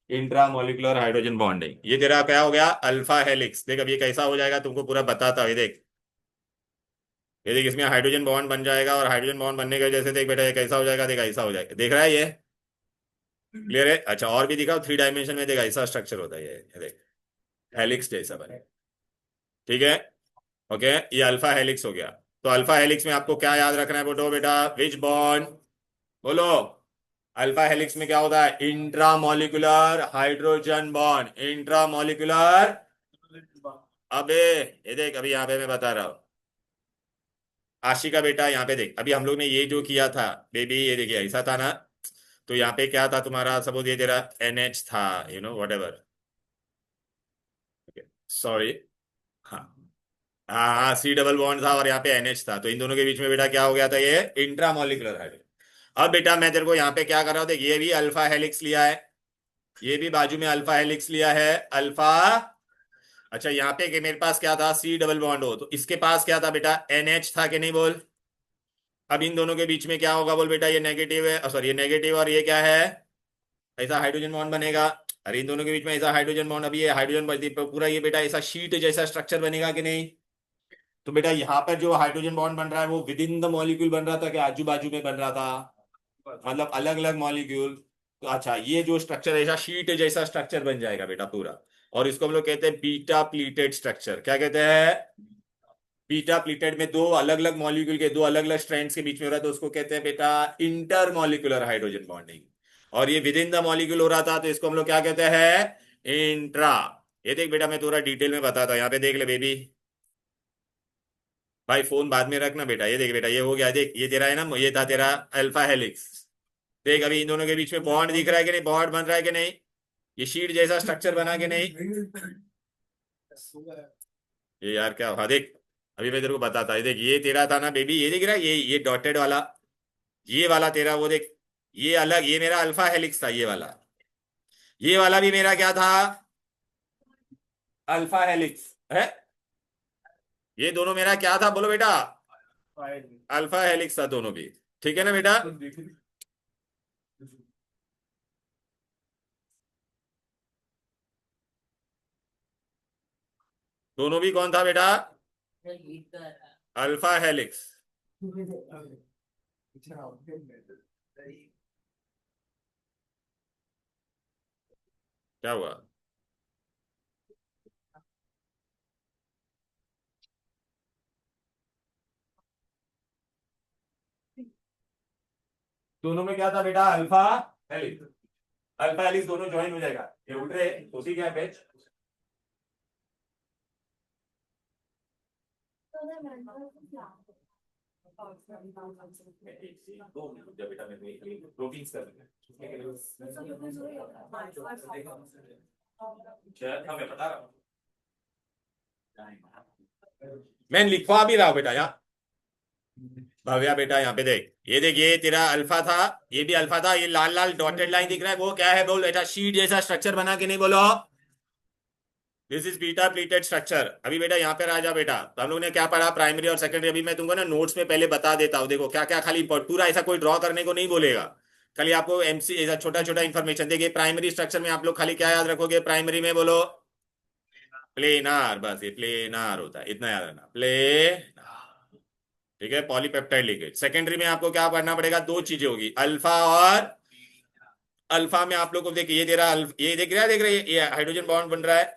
इंट्रा मॉलिक्यूलर हाइड्रोजन बॉन्डिंग। ये तेरा क्या हो गया, अल्फा हेलिक्स। देख अब ये कैसा हो जाएगा तुमको पूरा बताता हूँ, ये देख, ये देख इसमें हाइड्रोजन बॉन्ड बन जाएगा, और हाइड्रोजन बॉन्ड बनने की वजह से देख बेटा ये कैसा हो जाएगा, देख ऐसा हो जाएगा, देख रहा है ये, क्लियर है। अच्छा और भी दिखाओ, थ्री डायमेंशन में देख ऐसा स्ट्रक्चर होता है, ये देख हेलिक्स जैसा बने, ठीक है। ओके ये अल्फा हेलिक्स हो गया। तो अल्फा हेलिक्स में आपको क्या याद रखना है बोलो बेटा, विच बॉन्ड, बोलो। अल्फा हेलिक्स में क्या होता है, इंट्रामोलिकुलर हाइड्रोजन बॉन्ड, इंट्रामोलिकुलर। अबे ये देख अभी यहाँ पे मैं बता रहा हूँ, आशिका बेटा यहाँ पे देख, अभी हम लोग ने ये जो किया था बेबी, ये देखिए ऐसा था ना, तो यहाँ पे क्या था तुम्हारा, सपोज ये तेरा NH था, वट एवर, सॉरी, हाँ हाँ हाँ, सी डबल बॉन्ड था और यहाँ पे NH था, तो इन दोनों के बीच में बेटा क्या हो गया था, ये इंट्रामोलिकुलर हाइड्रोजन। अब बेटा मैं तेरे को यहाँ पे क्या कर रहा हूँ, देख ये भी अल्फा हेलिक्स लिया है, ये भी बाजू में अल्फा हेलिक्स लिया है, अल्फा। अच्छा यहाँ पे कि मेरे पास क्या था, सी डबल बॉन्ड हो, तो इसके पास क्या था बेटा, NH था कि नहीं बोल। अब इन दोनों के बीच में क्या होगा बोल बेटा, ये नेगेटिव है, सॉरी ये नेगेटिव और ये क्या है, ऐसा हाइड्रोजन बॉन्ड बनेगा। अरे इन दोनों के बीच में ऐसा हाइड्रोजन बॉन्ड, अभी ये हाइड्रोजन पूरा ये बेटा ऐसा शीट जैसा स्ट्रक्चर बनेगा कि नहीं। तो बेटा यहाँ पर जो हाइड्रोजन बॉन्ड बन रहा है वो विद इन द मॉलिक्यूल बन रहा था कि आजू बाजू में बन रहा था, मतलब अलग अलग मॉलिक्यूल। तो अच्छा ये जो स्ट्रक्चर ऐसा शीट जैसा स्ट्रक्चर बन जाएगा बेटा पूरा, और इसको हम लोग कहते हैं बीटा प्लीटेड स्ट्रक्चर। क्या कहते हैं, बीटा प्लीटेड में दो अलग अलग मॉलिक्यूल के दो अलग अलग स्ट्रैंड्स के बीच में हो रहा है, तो उसको कहते हैं बेटा इंटर मॉलिक्यूलर हाइड्रोजन बॉन्डिंग। और ये विद इन द मॉलिक्यूल हो रहा था, तो इसको हम लोग क्या कहते हैं, इंट्रा। ये देख बेटा मैं थोड़ा डिटेल में बताता हूँ, यहाँ पे देख ले बेबी, भाई फोन बाद में रखना बेटा। ये देख बेटा ये हो गया, देख ये तेरा है ना, ये था तेरा अल्फा हेलिक्स। देख अभी इन दोनों के बीच में बॉन्ड दिख रहा है कि नहीं, बॉन्ड बन रहा है कि नहीं, ये शीट जैसा स्ट्रक्चर बना के नहीं। ये यार क्या, हाँ देख अभी मैं तेरे को बताता है, देख ये तेरा था ना बेबी, ये दिख रहा है, ये डॉटेड वाला, ये वाला तेरा वो देख, ये अलग, ये मेरा अल्फा हेलिक्स था, ये वाला भी मेरा क्या था, अल्फा हेलिक्स है। ये दोनों मेरा क्या था बोलो बेटा, अल्फा हेलिक्स था दोनों भी। ठीक है ना बेटा। दोनों भी कौन था बेटा, अल्फा हेलिक्स। क्या हुआ, दोनों में क्या था बेटा, अल्फा हेलिक्स। अल्फा हेलिक्स दोनों ज्वाइन हो जाएगा, ये उठ रहे उसी क्या पे। दो मिनट रुक जा बेटा, मैं प्रोटीन्स कर मैं बता रहा हूँ, मैं लिखवा भी रहा हूँ बेटा यहाँ। भव्या बेटा यहाँ पे देख, ये देख, ये तेरा अल्फा था, ये भी अल्फा था, ये लाल लाल डॉटेड लाइन दिख रहा है वो क्या है बोल बेटा, शीट जैसा स्ट्रक्चर बना के नहीं बोलो, this is beta pleated structure. अभी बेटा यहाँ पे आ जा बेटा, तो हम लोग ने क्या पढ़ा प्राइमरी और सेकेंडरी, अभी मैं तुमको ना नोट्स में पहले बता देता हूँ, देखो क्या क्या, खाली पूरा ऐसा कोई ड्रॉ करने को नहीं बोलेगा, खाली आपको एमसी ऐसा छोटा छोटा इन्फॉर्मेशन देखिए। प्राइमरी स्ट्रक्चर में आप लोग खाली क्या याद रखोगे, प्राइमरी में बोलो प्लेनार, बस ये प्लेनार होता है, इतना याद रखना, प्लेनार। ठीक है, पॉलीपेप्टाइड लिगेंड। सेकेंडरी में आपको क्या पढ़ना पड़ेगा, दो चीजें होगी, अल्फा और, अल्फा में आप लोग को देखिए, ये तेरा ये देख रहे हैं, ये हाइड्रोजन बॉन्ड बन रहा है,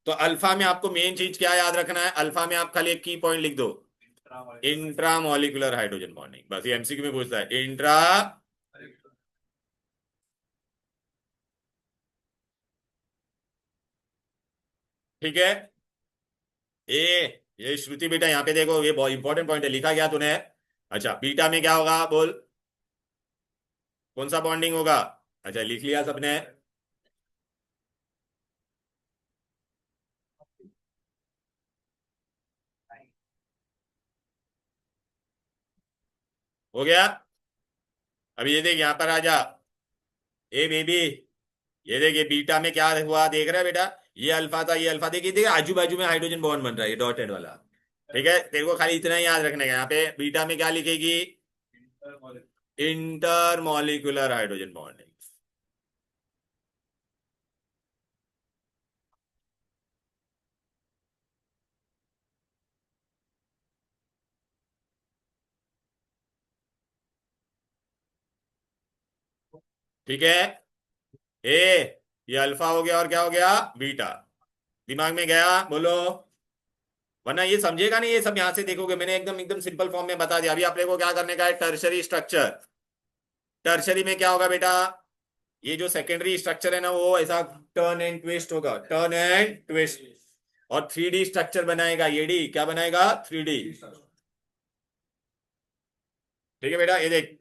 तो अल्फा में आपको मेन चीज क्या याद रखना है, अल्फा में आप खाली एक की पॉइंट लिख दो, इंट्रामोलिकुलर हाइड्रोजन बॉन्डिंग, बस ये एमसीक्यू में पूछता है, इंट्रा। ठीक है, ये श्रुति बेटा यहाँ पे देखो, ये बहुत इंपॉर्टेंट पॉइंट है, लिखा गया तूने। अच्छा, बीटा में क्या होगा बोल, कौन सा बॉन्डिंग होगा, अच्छा लिख लिया सबने। हो गया। अभी ये देख यहाँ पर आ जा, ए बेबी, ये देख, ये बीटा में क्या हुआ देख रहा है बेटा, ये अल्फा था, ये अल्फा, देखिए देखिए आजू बाजू में हाइड्रोजन बॉन्ड बन रहा है, ये डॉटेड वाला। ठीक है, तेरे को खाली इतना ही याद रखने का, यहाँ पे बीटा में क्या लिखेगी, इंटरमॉलिक्यूलर हाइड्रोजन बॉन्डिंग। ठीक है, ए, ये अल्फा हो गया और क्या हो गया, बीटा, दिमाग में गया बोलो, वरना ये समझेगा नहीं, ये सब यहां से देखोगे, मैंने एकदम एकदम सिंपल फॉर्म में बता दिया। अभी आप लोगों को क्या करने का है, टर्शरी स्ट्रक्चर। टर्शरी में क्या होगा बेटा, ये जो सेकेंडरी स्ट्रक्चर है ना, वो ऐसा टर्न एंड ट्विस्ट होगा, टर्न एंड ट्विस्ट, और 3D स्ट्रक्चर बनाएगा, ये डी क्या बनाएगा, 3D। ठीक है बेटा, ये देख,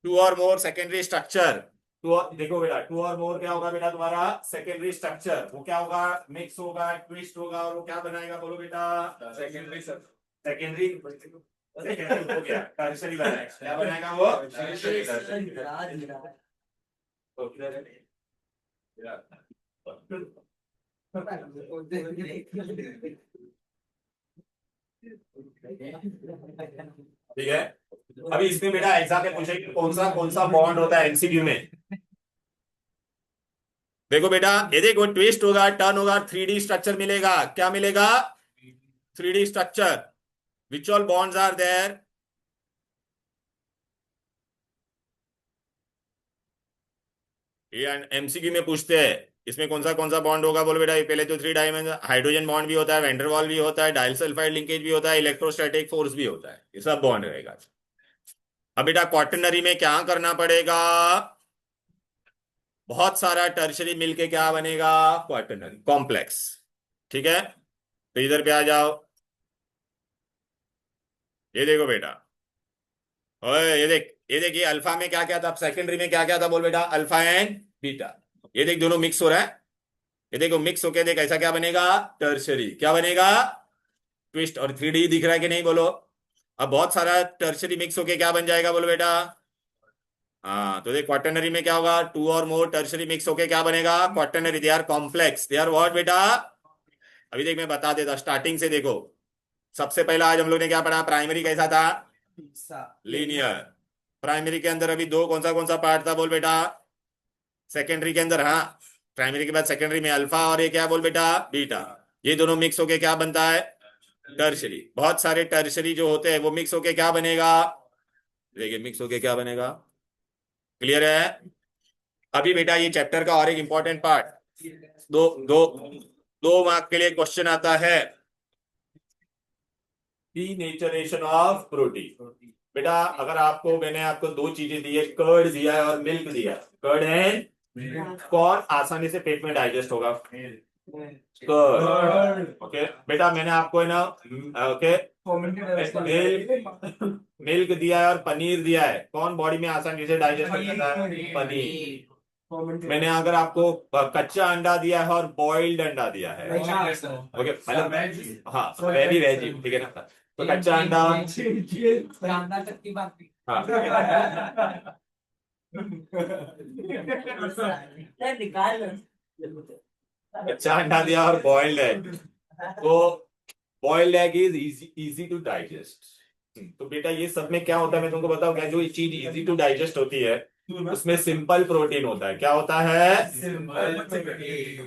टू और मोर सेकेंडरी स्ट्रक्चर, देखो बेटा, टू और मोर क्या होगा बेटा तुम्हारा, सेकेंडरी स्ट्रक्चर, वो क्या होगा, मिक्स होगा, ट्विस्ट होगा, और वो क्या बनाएगा बोलो बेटा, सेकेंडरी, सेकेंडरी हो गया, टर्शरी बनाएगा, क्या बनाएगा वो, ठीक है। अभी इसमें बेटा एग्जाम में पूछेगी कौन सा बॉन्ड होता है एमसीक्यू में। देखो बेटा, ये देखो, ट्विस्ट होगा, टर्न होगा, 3D स्ट्रक्चर मिलेगा, क्या मिलेगा, 3D structure, which all bonds are there. ये एमसीक्यू में पूछते हैं, इसमें कौन सा बॉन्ड होगा बोलो बेटा, ये पहले तो 3 डायमेंशन, हाइड्रोजन बॉन्ड भी होता है, वेंडरवॉल भी होता है, डाइसल्फाइड लिंकेज भी होता है, इलेक्ट्रोस्टैटिक फोर्स भी होता है, ये सब बॉन्ड रहेगा। अब बेटा क्वाटरनरी में क्या करना पड़ेगा, बहुत सारा टर्शरी मिलके क्या बनेगा, क्वाटरनरी कॉम्प्लेक्स। ठीक है, तो इधर पे आ जाओ, ये देखो बेटा, ओए ये देख, ये अल्फा में क्या क्या था, सेकेंडरी में क्या क्या था बोल बेटा, अल्फा एंड बीटा, ये देख दोनों मिक्स हो रहा है, ये देखो मिक्स होके देख ऐसा क्या बनेगा, टर्शरी क्या बनेगा, ट्विस्ट, और 3D दिख रहा है कि नहीं बोलो। अब बहुत सारा टर्शरी मिक्स होके क्या बन जाएगा बोलो बेटा? हाँ, तो देख क्वाटरनरी में क्या होगा, टू और मोर टर्शरी मिक्स होके क्या बनेगा, quaternary. They are complex, they are what बेटा? अभी देख मैं बता देता स्टार्टिंग से, देखो सबसे पहला आज हम लोग ने क्या पढ़ा, प्राइमरी कैसा था, लीनियर। प्राइमरी के अंदर अभी दो कौन सा पार्ट था बोल बेटा? सेकेंडरी के अंदर, हाँ प्राइमरी के बाद सेकेंडरी में अल्फा और ये क्या बोल बेटा, बीटा। ये दोनों मिक्स होके क्या बनता है, टर्शरी। बहुत सारे टर्शरी जो होते हैं वो मिक्स होके क्या बनेगा, देखिए मिक्स होके क्या बनेगा, क्लियर है? अभी बेटा ये चैप्टर का और एक इंपॉर्टेंट पार्ट, दो दो दो मार्क के लिए क्वेश्चन आता है, डीनेचरेशन ऑफ प्रोटीन। बेटा अगर आपको, मैंने आपको दो चीजें दी है, कर्ड दिया है और मिल्क दिया है, कर्ड एंड कौन आसानी से पेट में डाइजेस्ट होगा, कर्ड। ओके बेटा मैंने आपको है ना, ओके मिल्क, मिल्क दिया है और पनीर दिया है, कौन बॉडी में आसानी से डाइजेस्ट कर सकता है, पनीर। मैंने अगर आपको कच्चा अंडा दिया है और बॉइल्ड अंडा दिया है, ओके मतलब हाँ वेरी वेजी, ठीक है ना, तो कच्चा अंडा, हाँ निकाल कच्चा अंडा दिया और बॉइल्ड एग, तो boiled egg is easy, easy to digest. तो बेटा ये सब में क्या होता है मैं तुमको बताऊं क्या, जो चीज इजी टू डाइजेस्ट होती है उसमें सिंपल प्रोटीन होता है। क्या होता है, सिंपल।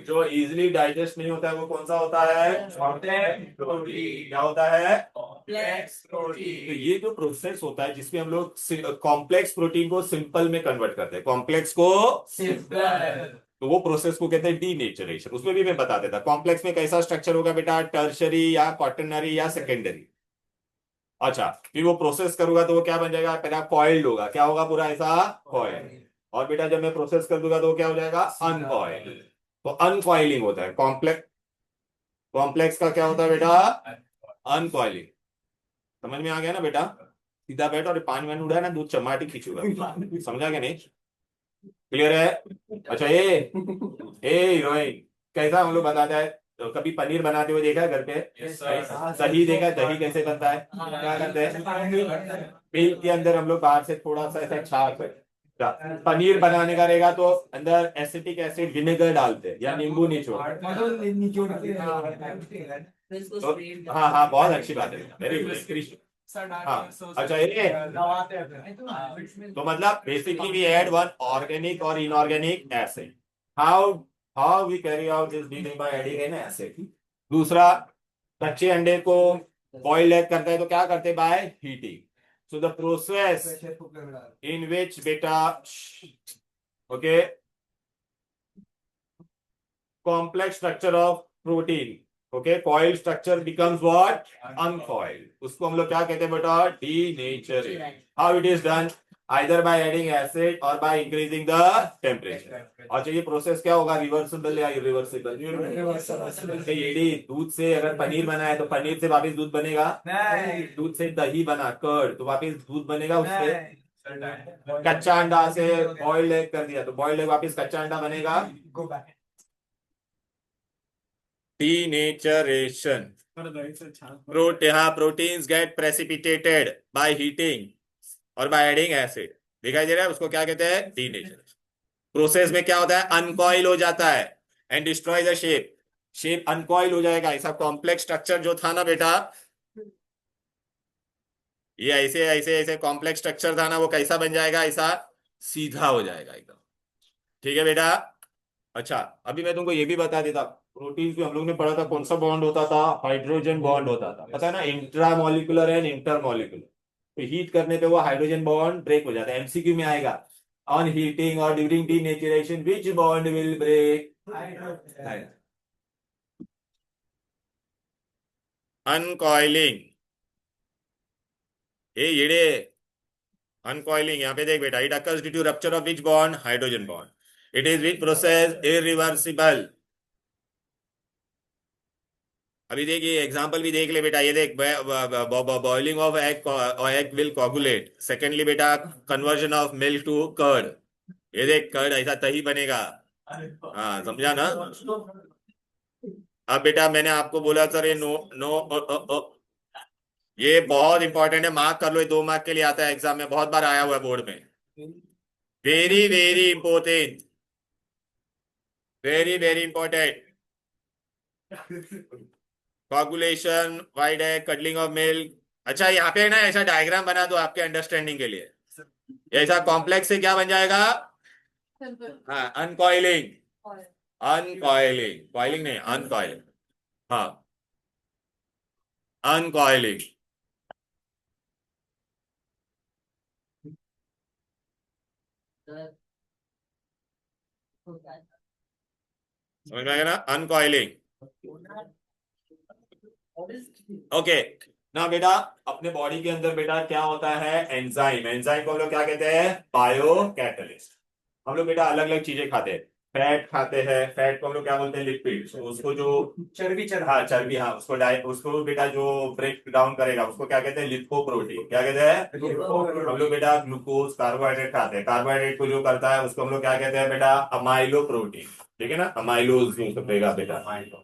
जो इजीली डाइजेस्ट नहीं होता है वो कौन सा होता है, कॉम्प्लेक्स प्रोटीन। क्या होता है, कॉम्प्लेक्स प्रोटीन। तो ये जो प्रोसेस होता है जिसमें हम लोग कॉम्प्लेक्स प्रोटीन को सिंपल में कन्वर्ट करते हैं, कॉम्प्लेक्स को सिंपल, तो वो प्रोसेस को कहते हैं डीनेचरेशन। उसमें भी मैं बता देता, कॉम्प्लेक्स में कैसा स्ट्रक्चर होगा बेटा, टर्शरी या क्वाटरनरी या सेकेंडरी। अच्छा फिर वो प्रोसेस करूंगा तो वो क्या बन जाएगा, पहला कॉइल्ड होगा, क्या होगा पूरा ऐसा कॉइल्ड। और बेटा जब मैं प्रोसेस कर दूंगा तो वो क्या हो जाएगा, अनकॉइल्ड। तो अनकॉइलिंग होता है, कॉम्प्लेक्स, कॉम्प्लेक्स का क्या होता है बेटा, अनकॉइलिंग। समझ में आ गया ना बेटा? सीधा बैठ और पानी में उड़ा है ना, दूध चमाटी खींचूगा, समझा क्या नहीं, क्लियर है? अच्छा ए हीरोइन, कैसा हम लोग बताते हैं, तो कभी पनीर बनाते हुए देखा है घर पे, दही देखा है, दही कैसे बनता है, क्या करते हैं, मिल्क के अंदर हम लोग बाहर से थोड़ा सा ऐसा छाप है। पनीर बनाने का रहेगा तो अंदर एसिटिक एसिड विनेगर डालते हैं या नींबू निचोड़ते हैं। तो हाँ हाँ बहुत अच्छी बात है, वेरी गुड। हाँ अच्छा ये, तो मतलब basically we add one organic और inorganic acid. How how we carry out this dealing by adding an acid. दूसरा, कच्चे अंडे को बॉइल एग करते हैं तो क्या करते हैं, by heating. So the process in which बेटा, okay, complex structure of protein, okay, coiled structure becomes what, uncoiled, उसको हम लोग क्या कहते हैं बेटा, denaturing. How it is done, either by adding acid or by increasing the temperature. अच्छा ये प्रोसेस क्या होगा, रिवर्सिबल या इरिवर्सिबल? यदि दूध से अगर पनीर बना है तो पनीर से वापस दूध बनेगा, दूध से दही बना कर्ड तो वापस दूध बनेगा उससे, कच्चा अंडा से बॉइल्ड एग कर दिया तो बॉइल्ड एग वापस कच्चा अंडा बनेगा। Denaturation. Proteins get precipitated by heating और by adding acid। दिखाई दे रहा है, उसको क्या कहते हैं, डीनेचरेशन। प्रोसेस में क्या होता है, अनकॉइल हो जाता है and destroy the shape, shape uncoil हो जाएगा। ऐसा कॉम्प्लेक्स स्ट्रक्चर जो था ना बेटा, ये ऐसे ऐसे ऐसे कॉम्प्लेक्स स्ट्रक्चर था ना, वो कैसा बन जाएगा, ऐसा सीधा हो जाएगा एकदम, ठीक है बेटा? अच्छा अभी मैं तुमको ये भी बता देता, प्रोटीन भी हम लोग ने पढ़ा था, कौन सा बॉन्ड होता था, हाइड्रोजन बॉन्ड होता था, पता है ना, इंट्रामोलिकुलर एंड इंटरमोलिकुलर। तो हीट करने पे वो हाइड्रोजन बॉन्ड ब्रेक हो जाता है, एमसीक्यू में आएगा, ऑन हीटिंग और during denaturation which bond will break, uncoiling. ये अनकॉइलिंग, यहाँ पे देख बेटा, it occurs due to rupture of which bond, hydrogen bond. It is which process, irreversible. अभी देख ये एग्जांपल भी देख ले बेटा, ये देख, boiling of egg, egg will coagulate. Secondly बेटा, conversion of milk to curd, ये देख कर्ड ऐसा दही बनेगा। हाँ समझा ना? अब बेटा मैंने आपको बोला सर ये नो नो ये बहुत इंपॉर्टेंट है, मार्क कर लो, ये 2 मार्क के लिए आता है एग्जाम में, बहुत बार आया हुआ है बोर्ड में। Very very important, very very important. Coagulation, wide है, कडलिंग ऑफ मिल्क। अच्छा यहाँ पे ना ऐसा डायग्राम बना दो आपके अंडरस्टैंडिंग के लिए। ऐसा कॉम्प्लेक्स से क्या बन जाएगा? हाँ, अनकॉइलिंग, अनकॉइलिंग, कॉइलिंग नहीं, अनकॉइलिंग। हाँ, अनकॉइलिंग। समझ में आएगा ना, अनकॉइलिंग। ओके। ना बेटा, अपने बॉडी के अंदर बेटा क्या होता है? एंजाइम। एंजाइम को हम लोग क्या कहते हैं? Bio catalyst. हम लोग बेटा अलग अलग चीजें खाते हैं। फैट खाते हैं, फैट को हम लोग क्या बोलते हैं? लिपिड। उसको जो चर्बी, हाँ चर्बी, हाँ उसको उसको बेटा जो ब्रेक डाउन करेगा उसको क्या कहते हैं? लिपोप्रोटीन। क्या कहते हैं? हम लोग बेटा ग्लूकोज, कार्बोहाइड्रेट खाते हैं, कार्बोहाइड्रेट को जो करता है उसको हम लोग क्या कहते हैं बेटा? अमाइलो प्रोटीन। ठीक है ना, अमाइलोज बोल सकते हैं बेटा,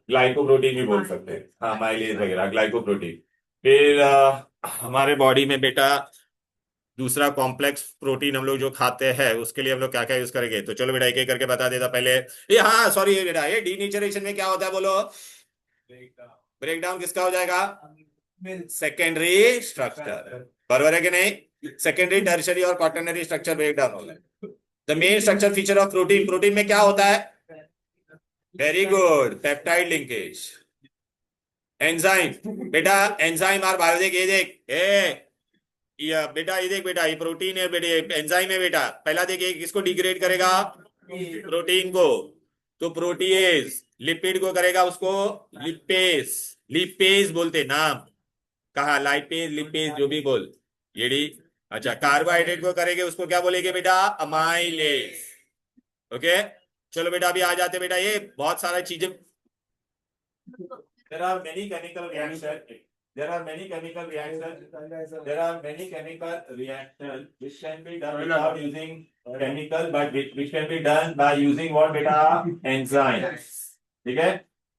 ग्लाइकोप्रोटीन भी बोल सकते हैं, हाँ माइलेज वगैरह, ग्लाइकोप्रोटीन। फिर हमारे बॉडी में बेटा दूसरा कॉम्प्लेक्स प्रोटीन हम लोग जो खाते हैं उसके लिए हम लोग क्या क्या यूज करेंगे, तो चलो बेटा एक एक करके बता देता पहले। ये हाँ सॉरी ये बेटा, ये डीनेचरेशन में क्या होता है बोलो? ब्रेक डाउन किसका हो जाएगा? Secondary structure. बराबर है कि नहीं? सेकेंडरी, टर्शरी और क्वाटरनरी स्ट्रक्चर ब्रेक डाउन होगा। The main structure feature of protein, protein में क्या होता है? Very good, peptide linkage. Enzyme बेटा, एंजाइम आर बायोटिक, ये देख बेटा, ये देख बेटा, ये प्रोटीन है बेटा, एंजाइम है बेटा। पहला देखिए किसको डिग्रेड करेगा? प्रोटीन को। तो प्रोटीएज लिपिड को करेगा उसको लिपेस। लिपेस बोलते नाम, कहा लाइपेज लिपेज जो भी बोल, ये डी। अच्छा, कार्बोहाइड्रेट को करेंगे उसको क्या बोलेंगे बेटा? अमाइलेज। ओके, चलो बेटा अभी आ जाते बेटा, ये बहुत सारा चीजें। There are many chemical reactions. There are many chemical reactions. There are many chemical reactions which can be done without using chemical, but which can be done by using what beta? Enzymes. ठीक है?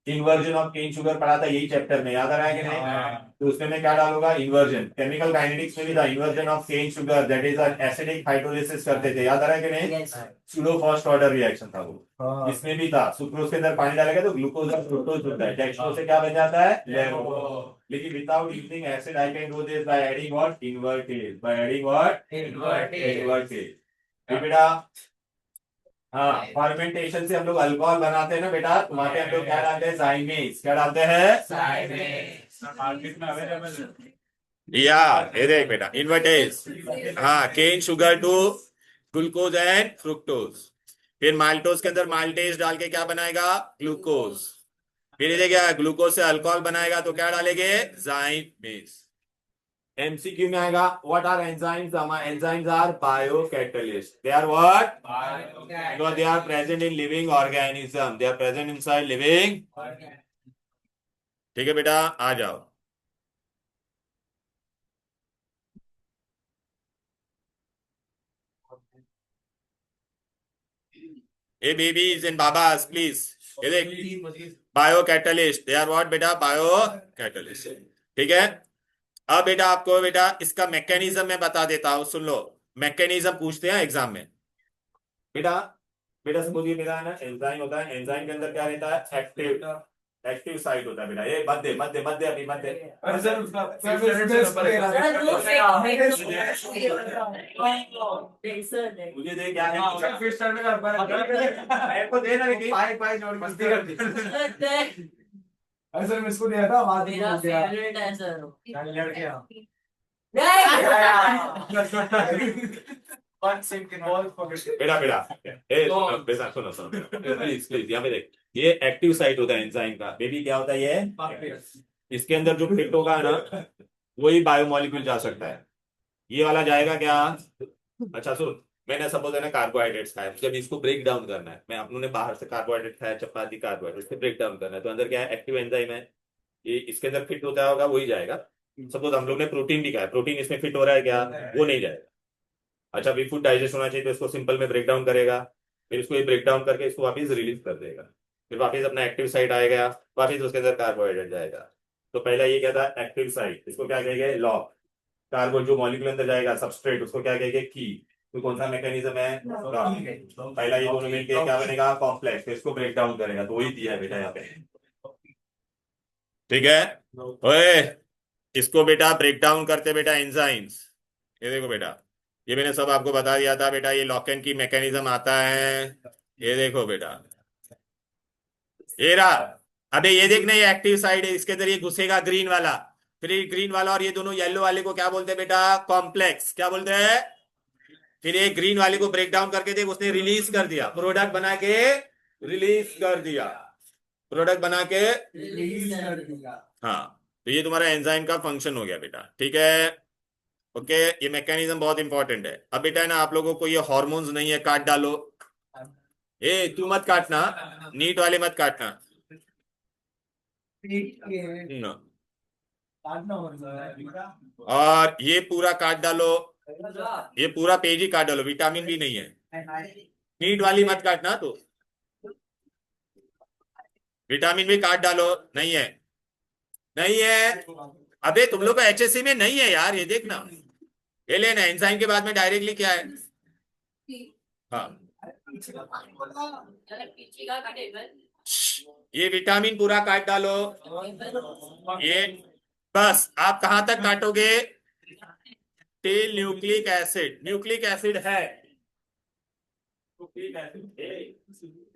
Inversion of cane sugar पढ़ा था यही chapter में, याद आ रहा है कि नहीं? तो उसमें मैं क्या डालूंगा? इन्वर्जन। केमिकल काइनेटिक्स में भी था inversion of cane sugar, that is acidic hydrolysis करते थे, याद आ रहा है कि नहीं? स्यूडो फर्स्ट ऑर्डर रिएक्शन था वो। इसमें भी था, सुक्रोज के अंदर पानी डालेगा तो ग्लूकोज और फ्रुक्टोज बनता है, डेक्स्ट्रोज से क्या बन जाता है? लेकिन without using acid I can do this by adding what? Invertase. By adding what? Invertase. बेटा हाँ, फर्मेंटेशन से हम लोग अल्कोहल बनाते हैं ना बेटा, तो वहां पे हम लोग क्या डालते हैं? जाइमेज। क्या डालते हैं? मार्केट में अवेलेबल। या ये देख बेटा, इन्वर्टेज। हाँ, cane sugar to glucose and fructose. फिर माल्टोज के अंदर माल्टेज डाल के क्या बनाएगा? ग्लूकोज। फिर ये देखिए ग्लूकोज से अल्कोहल बनाएगा तो क्या डालेंगे? जाइमेज। एमसीक्यू में आएगा, what are enzymes? Enzymes are biocatalyst. They are what? Because they are present in living organism, they are present inside living. ठीक है बेटा, आ जाओ। ए बेबीज एंड बाबास प्लीज, ये देख बायोकैटलिस्ट, दे आर व्हाट बेटा? बायोकैटलिस्ट। ठीक है, अब बेटा आपको बेटा इसका मैकेनिज्म मैं बता देता हूं, सुन लो। मैकेनिज्म पूछते हैं एग्जाम में बेटा। बेटा सपोज ये मेरा है ना एंजाइम होता है, एंजाइम के अंदर क्या रहता है? एक्टिव, एक्टिव साइट होता है बेटा। ये मध्य मध्य मध्य अभी मध्य। मुझे दे क्या है? मेरे को दे ना, लेकिन पाई जोड़ मस्ती करती। अरे सर मैं इसको दिया था, वहां मेरा फेवरेट है सर। लड़कियां। बेटा बेटा बेटा सुनो सुनो प्लीज प्लीज, यहाँ पे देख, ये एक्टिव साइट होता है एंजाइम का बेबी। क्या होता है ये? इसके अंदर जो फिट होगा ना वही बायोमोलिक्यूल जा सकता है। ये वाला जाएगा क्या? अच्छा सुन, मैंने सपोज है ना कार्बोहाइड्रेट्स खाया, जब इसको ब्रेक डाउन करना है, मैं अपनों ने बाहर से कार्बोहाइड्रेट खाया, चपाती कार्बोहाइड्रेट से ब्रेक डाउन करना है, तो अंदर क्या है? एक्टिव एंजाइम है, ये इसके अंदर फिट होता होगा वही जाएगा। सपोज हम लोग ने प्रोटीन भी खाया, प्रोटीन इसमें फिट हो रहा है क्या? वो नहीं जाएगा। अच्छा, भी फूड डाइजेस्ट होना चाहिए तो इसको सिंपल में ब्रेक डाउन करेगा, फिर इसको ब्रेक डाउन करके इसको वापस रिलीज कर देगा, फिर वापस अपना एक्टिव साइट आएगा, वापस उसके अंदर कार्बोहाइड्रेट जाएगा। तो पहला ये क्या था, एक्टिव साइट, इसको क्या कहेंगे, लॉक। कार्बन जो मॉलिक्यूल अंदर जाएगा सबस्ट्रेट, उसको क्या कहेंगे, की। तो कौन सा मैकेनिज्म है, लॉक। पहला ये दोनों मिलकर क्या बनेगा, कॉम्प्लेक्स, तो इसको ब्रेक डाउन करेगा, तो वही दिया है बेटा यहाँ पे। ठीक है। ओए, इसको बेटा ब्रेक डाउन करते बेटा एंजाइम्स। ये देखो बेटा, ये मैंने सब आपको बता दिया था बेटा, ये लॉक एंड की मैकेनिज्म आता है। ये देखो बेटा, ये रहा। अबे ये देखना, ये एक्टिव साइड है, इसके जरिए घुसेगा ग्रीन वाला, फिर ये ग्रीन वाला और ये दोनों येलो वाले को क्या बोलते हैं बेटा, कॉम्प्लेक्स। क्या बोलते हैं, फिर ये ग्रीन वाले को ब्रेक डाउन करके देख, उसने रिलीज कर दिया, प्रोडक्ट बना के रिलीज कर दिया, प्रोडक्ट बना के रिलीज कर दिया। हाँ। तो ये तुम्हारा एंजाइम का फंक्शन हो गया बेटा, ठीक है। ओके, ये मैकेनिज्म बहुत इंपॉर्टेंट है। अब बेटा है ना, आप लोगों को ये हॉर्मोन्स नहीं है, काट डालो। ए तू मत काटना, नीट वाले मत काटना। No. और ये पूरा काट डालो, ये पूरा पेज ही काट डालो, विटामिन भी नहीं है। नीट वाली मत काटना, तो विटामिन भी काट डालो, नहीं है, नहीं है। अबे तुम लोग को एचएससी में नहीं है यार, ये देखना, ये लेना एंजाइम के बाद में डायरेक्टली क्या है। हाँ, ये विटामिन पूरा काट डालो, ये बस। आप कहां तक काटोगे, till nucleic acid. Nucleic acid है, न्यूक्लिक एसिड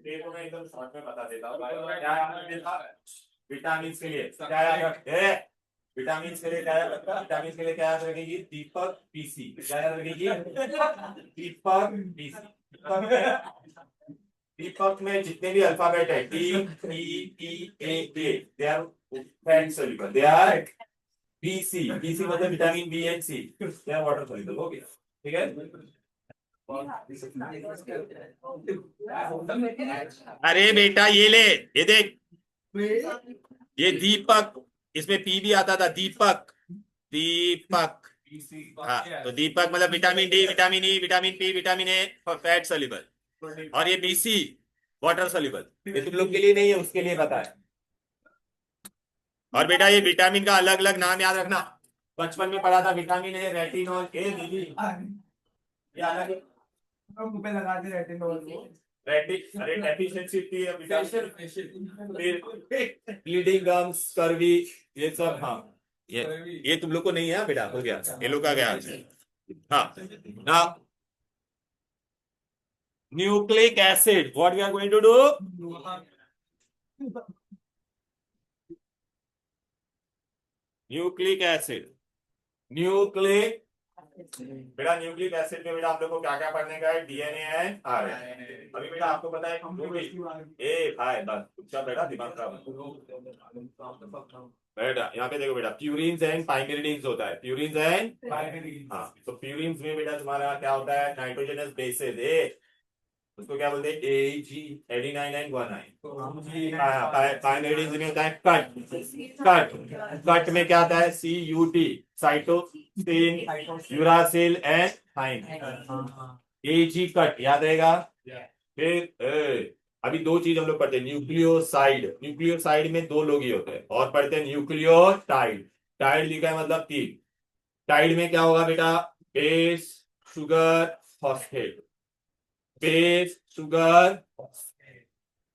देखो, मैं एकदम शॉर्ट में बता देता हूँ। क्या याद रखा, विटामिन के लिए क्या याद रखे, विटामिन के लिए क्या याद रखा, विटामिन के लिए क्या याद रखेगी, दीपक पीसी। क्या याद रखेगी, दीपक पीसी। दीपक में जितने भी अल्फाबेट है, D E E A they are fat soluble, they are BC. BC मतलब vitamin B and C, they are water soluble. Okay, ठीक है। अरे बेटा ये ले, ये देख, ये दीपक, इसमें पी भी आता था, दीपक, दीपक। हाँ, तो दीपक मतलब vitamin D, vitamin E, vitamin P, vitamin A, fat soluble. और ये बीसी वाटर सोल्यूबल, ये तुम लोग के लिए नहीं है, उसके लिए पता है। और बेटा ये विटामिन का अलग अलग नाम याद रखना, बचपन में पढ़ा था, विटामिन ए रेटिनॉल, ए दीदी ये अलग पे लगा दे रेटिनॉल को। अरे डेफिशिएंसी थी, फिर ब्लीडिंग गम्स, स्कर्वी, ये सब। हाँ, ये तुम लोग को नहीं है बेटा, हो गया, ये लोग का गया। हाँ ना, nucleic acid, what we are going to do, nucleic acid, nucleic बेटा, न्यूक्लिक एसिड में बेटा आप लोग को क्या क्या पढ़ने का है, डीएनए एंड आरएनए। अभी बेटा आपको पता है, ए भाई बस चुपचाप बेटा, दिमाग खराब बेटा। यहाँ पे देखो बेटा, प्यूरिन्स एंड पाइमिडिन्स होता है, प्यूरिन्स एंड, हाँ, तो प्यूरिन्स में बेटा तुम्हारा क्या होता है, नाइट्रोजनस बेसेस, उसको क्या बोलते हैं, एजी, एडेनाइन एंड गुआनाइन। पाइमिडिन्स में होता है कट, कट, कट में क्या आता है, CUT, cytosine, uracil and थाइन। AG cut याद रहेगा। फिर अभी दो चीज हम लोग पढ़ते हैं, न्यूक्लियोसाइड। न्यूक्लियोसाइड में दो लोग ही होते हैं, और पढ़ते हैं न्यूक्लियोटाइड। टाइड लिखा है मतलब तीन। टाइड में क्या होगा बेटा, base, sugar, phosphate, base, sugar.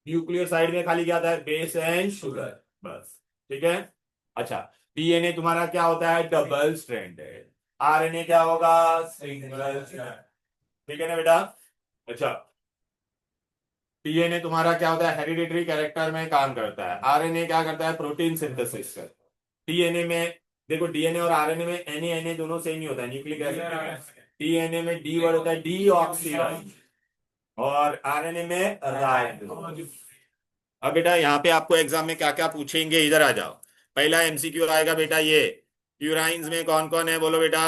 Nucleoside में खाली क्या आता है, बेस एंड शुगर, बस, ठीक है। अच्छा, डीएनए तुम्हारा क्या होता है, डबल स्ट्रैंडेड। आरएनए क्या होगा, सिंगल स्ट्रैंड, ठीक है ना बेटा। अच्छा, डीएनए तुम्हारा क्या होता है, हेरिडिटरी कैरेक्टर में काम करता है। आरएनए क्या करता है, प्रोटीन सिंथेसिस कर। डीएनए में देखो, डीएनए और आरएनए में एनए दोनों सेम ही होता है, न्यूक्लिक एसिड। डीएनए में डी वर्ड होता है, डीऑक्सीराइबोज, और आरएनए में राइबोज। अब बेटा यहाँ पे आपको एग्जाम में क्या क्या पूछेंगे, इधर आ जाओ। पहला एमसीक्यू आएगा बेटा, ये प्यूराइंस में कौन कौन है, बोलो बेटा।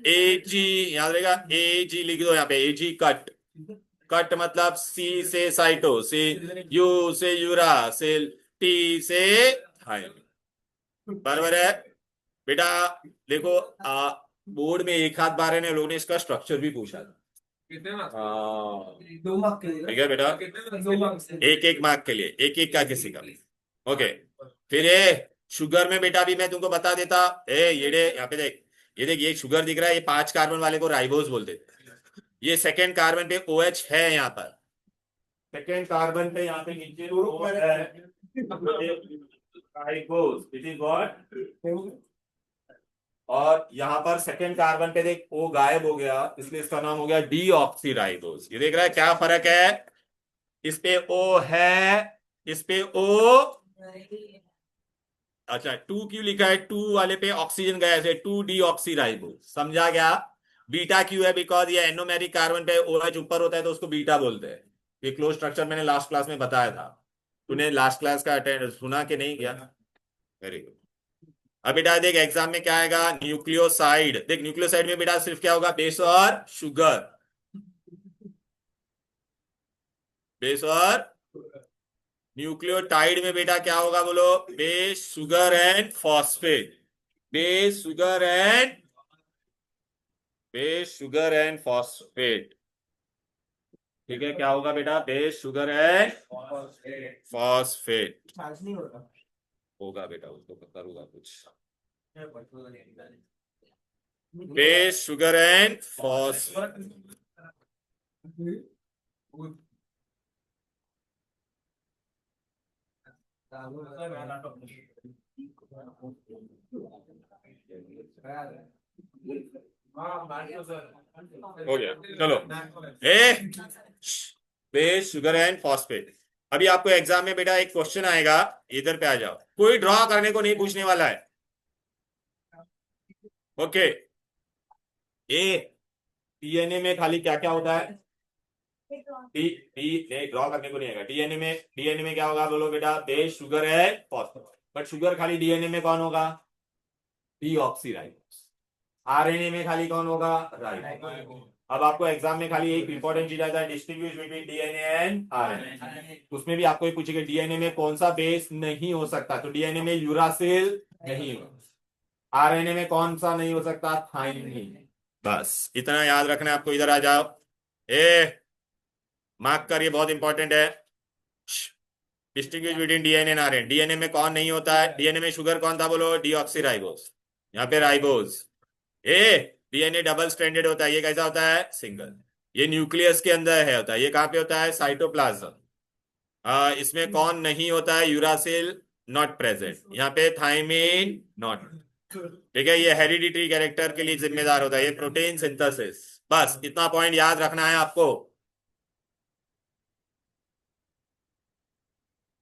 एजी याद रहेगा, एजी लिख दो यहाँ पे, एजी कट। कट मतलब सी से साइटो, सी, यू से यूरा, से टी से थाइन, बराबर है बेटा। देखो बोर्ड में एक हाथ बार है, लोगों ने इसका स्ट्रक्चर भी पूछा था। दो मार्क के लिए, ठीक है बेटा, दो मार्क से एक एक मार्क के लिए, एक एक का किसी का। ओके, फिर ये शुगर में बेटा भी मैं तुमको बता देता। ये यहाँ पे देख, ये शुगर दिख रहा है, ये 5 कार्बन वाले को राइबोज बोलते हैं। ये सेकेंड कार्बन पे OH है यहाँ पर, सेकेंड कार्बन पे यहाँ पे नीचे O है, राइबोज, इट इज व्हाट। और यहाँ पर सेकेंड कार्बन पे देख O गायब हो गया, इसलिए इसका नाम हो गया डीऑक्सीराइबोज। ये देख रहा है क्या फर्क है, इस पे O है, इस पे O। अच्छा 2 क्यों लिखा है, 2 वाले पे ऑक्सीजन गया है, 2 डीऑक्सीराइबोज, समझा गया। बीटा क्यों है, बिकॉज ये एनोमेरिक कार्बन पे OH ऊपर होता है तो उसको बीटा बोलते हैं। ये क्लोज स्ट्रक्चर मैंने लास्ट क्लास में बताया था, तूने लास्ट क्लास का अटेंड सुना कि नहीं किया? Very good. अब बेटा देख एग्जाम में क्या आएगा, न्यूक्लियोसाइड। देख न्यूक्लियोसाइड में बेटा सिर्फ क्या होगा, बेस और शुगर, बेस और। न्यूक्लियोटाइड में बेटा क्या होगा बोलो, base sugar and phosphate, base sugar and, base sugar and phosphate. ठीक है, क्या होगा बेटा, base sugar and phosphate charge नहीं होता। होगा बेटा, उसको करूंगा कुछ, बेस शुगर एंड फॉस्फेट। हो गया, चलो। ए बेस शुगर एंड फॉस्फेट। अभी आपको एग्जाम में बेटा एक क्वेश्चन आएगा, इधर पे आ जाओ, कोई ड्रॉ करने को नहीं पूछने वाला है। ओके, ए डीएनए में खाली क्या क्या होता है, डी डी ड्रॉ करने को नहीं आएगा। डीएनए में क्या होगा बोलो बेटा, बेस शुगर है फॉस्फेट, बट शुगर खाली डीएनए में कौन होगा, डीऑक्सीराइबोज। आरएनए में खाली कौन होगा, राइबोज। अब आपको एग्जाम में खाली एक इंपॉर्टेंट चीज आता है, distinguish between DNA and RNA. उसमें भी आपको ये पूछेगा डीएनए में कौन सा बेस नहीं हो सकता, तो डीएनए में यूरासिल नहीं हो, आरएनए में कौन सा नहीं हो सकता, थाइमिन। बस इतना याद रखना है आपको। इधर आ जाओ, ए मार्क कर, ये बहुत इंपॉर्टेंट है। Distinguish between DNA and RNA, DNA में कौन नहीं होता है, डीएनए में शुगर कौन था बोलो, डीऑक्सीराइबोज, यहाँ पे राइबोज। ए डीएनए डबल स्ट्रैंडेड होता है, ये कैसा होता है, सिंगल। ये न्यूक्लियस के अंदर है होता है, ये कहाँ पे होता है, साइटोप्लाज्म। इसमें कौन नहीं होता है, यूरासिल नॉट प्रेजेंट, यहाँ पे थाइमिन नॉट। ठीक है, ये हेरिडिटरी कैरेक्टर के लिए जिम्मेदार होता है, ये प्रोटीन सिंथेसिस। बस इतना पॉइंट याद रखना है आपको,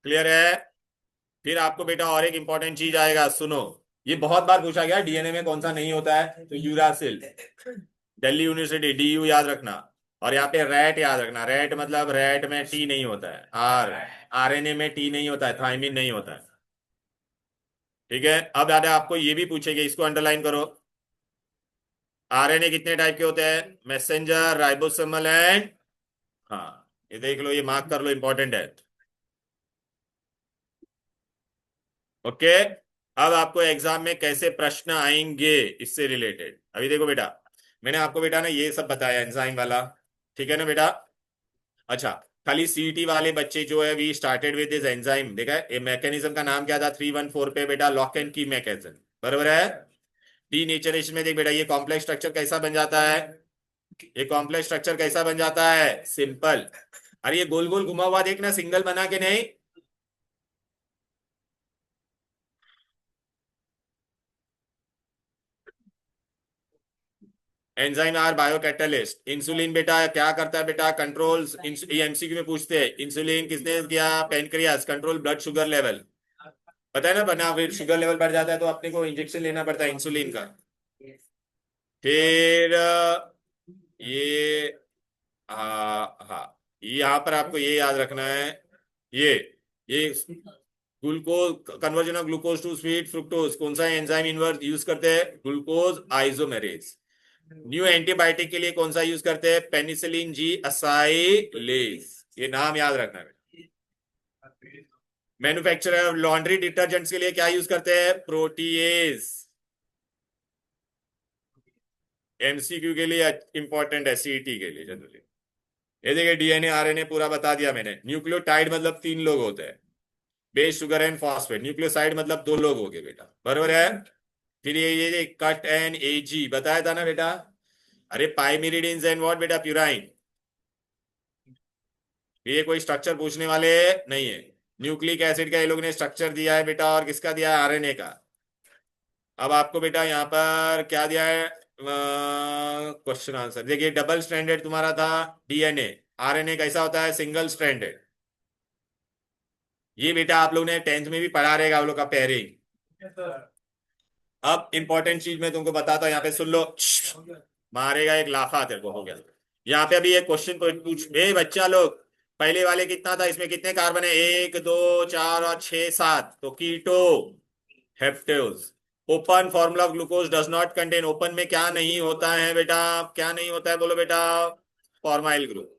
क्लियर है। फिर आपको बेटा और एक इंपॉर्टेंट चीज आएगा, सुनो, ये बहुत बार पूछा गया, डीएनए में कौन सा नहीं होता है, तो यूरासिल, दिल्ली यूनिवर्सिटी DU याद रखना। और यहाँ पे रैट याद रखना, रैट मतलब रैट में टी नहीं होता है, आरएनए में टी नहीं होता है, थाइमिन नहीं होता है। ठीक है, अब दादा आपको ये भी पूछेगा, इसको अंडरलाइन करो। आरएनए कितने टाइप के होते हैं, मैसेंजर, राइबोसोमल एंड, हाँ ये देख लो, ये मार्क कर लो, इंपॉर्टेंट है। ओके, अब आपको एग्जाम में कैसे प्रश्न आएंगे इससे रिलेटेड, अभी देखो बेटा, मैंने आपको बेटा ना ये सब बताया एंजाइम वाला, ठीक है ना बेटा। अच्छा, खाली सीईटी वाले बच्चे जो है, we started with this enzyme, देखा है ये मैकेनिज्म का नाम क्या था, 314 पे बेटा, लॉक एंड की मैकेनिज्म, बराबर है। डीनेचरेशन में देख बेटा, ये कॉम्प्लेक्स स्ट्रक्चर कैसा बन जाता है, ये कॉम्प्लेक्स स्ट्रक्चर कैसा बन जाता है, सिंपल। अरे ये गोल गोल घुमा हुआ देखना, सिंगल बना के नहीं, एंजाइम आर बायोकैटालिस्ट। इंसुलिन बेटा क्या करता है बेटा, कंट्रोल्स, ये एमसीक्यू में पूछते हैं, इंसुलिन किसने किया, pancreas, control blood sugar level, पता है ना, बना फिर शुगर लेवल बढ़ जाता है तो अपने को इंजेक्शन लेना पड़ता है इंसुलिन का। फिर ये, हाँ हाँ, यहाँ पर आपको ये याद रखना है, ये ये glucose, conversion of glucose to sweet fructose, कौन सा एंजाइम इन्वर्स यूज करते हैं, ग्लूकोज आइसोमेरेज। न्यू एंटीबायोटिक के लिए कौन सा यूज करते हैं, पेनिसिलिन जी असाइलेज, ये नाम याद रखना है। मैन्युफैक्चरर लॉन्ड्री डिटर्जेंट्स के लिए क्या यूज करते हैं, प्रोटीएज। एमसीक्यू के लिए इंपॉर्टेंट है, सीईटी के लिए जनरली। ये देखिए, डीएनए आरएनए पूरा बता दिया मैंने। न्यूक्लियोटाइड मतलब 3 लोग होते हैं, base sugar and phosphate, nucleoside मतलब 2 लोग हो गए बेटा, बरोबर है। फिर ये कट एंड एजी बताया था ना बेटा। अरे पाइमिरिडीन एंड व्हाट बेटा, प्यूराइन। ये कोई स्ट्रक्चर पूछने वाले नहीं है। न्यूक्लिक एसिड का ये लोग ने स्ट्रक्चर दिया है बेटा, और किसका दिया है, आरएनए का। अब आपको बेटा यहाँ पर क्या दिया है, क्वेश्चन आंसर देखिए। डबल स्ट्रैंडेड तुम्हारा था डीएनए, आरएनए कैसा होता है, सिंगल स्ट्रैंडेड। ये बेटा आप लोग ने 10th में भी पढ़ा रहेगा, आप लोग का पेयरिंग। अब इंपॉर्टेंट चीज मैं तुमको बताता हूँ, यहाँ पे सुन लो। मारेगा एक लाफा तेरे को, हो गया। यहाँ पे अभी एक क्वेश्चन पूछ, बच्चा लोग, पहले वाले कितना था, इसमें कितने कार्बन है, 1 2 4 और 6 7, तो keto heptose. Open formula of glucose does not contain, open में क्या नहीं होता है बेटा, क्या नहीं होता है, बोलो बेटा, formyl group.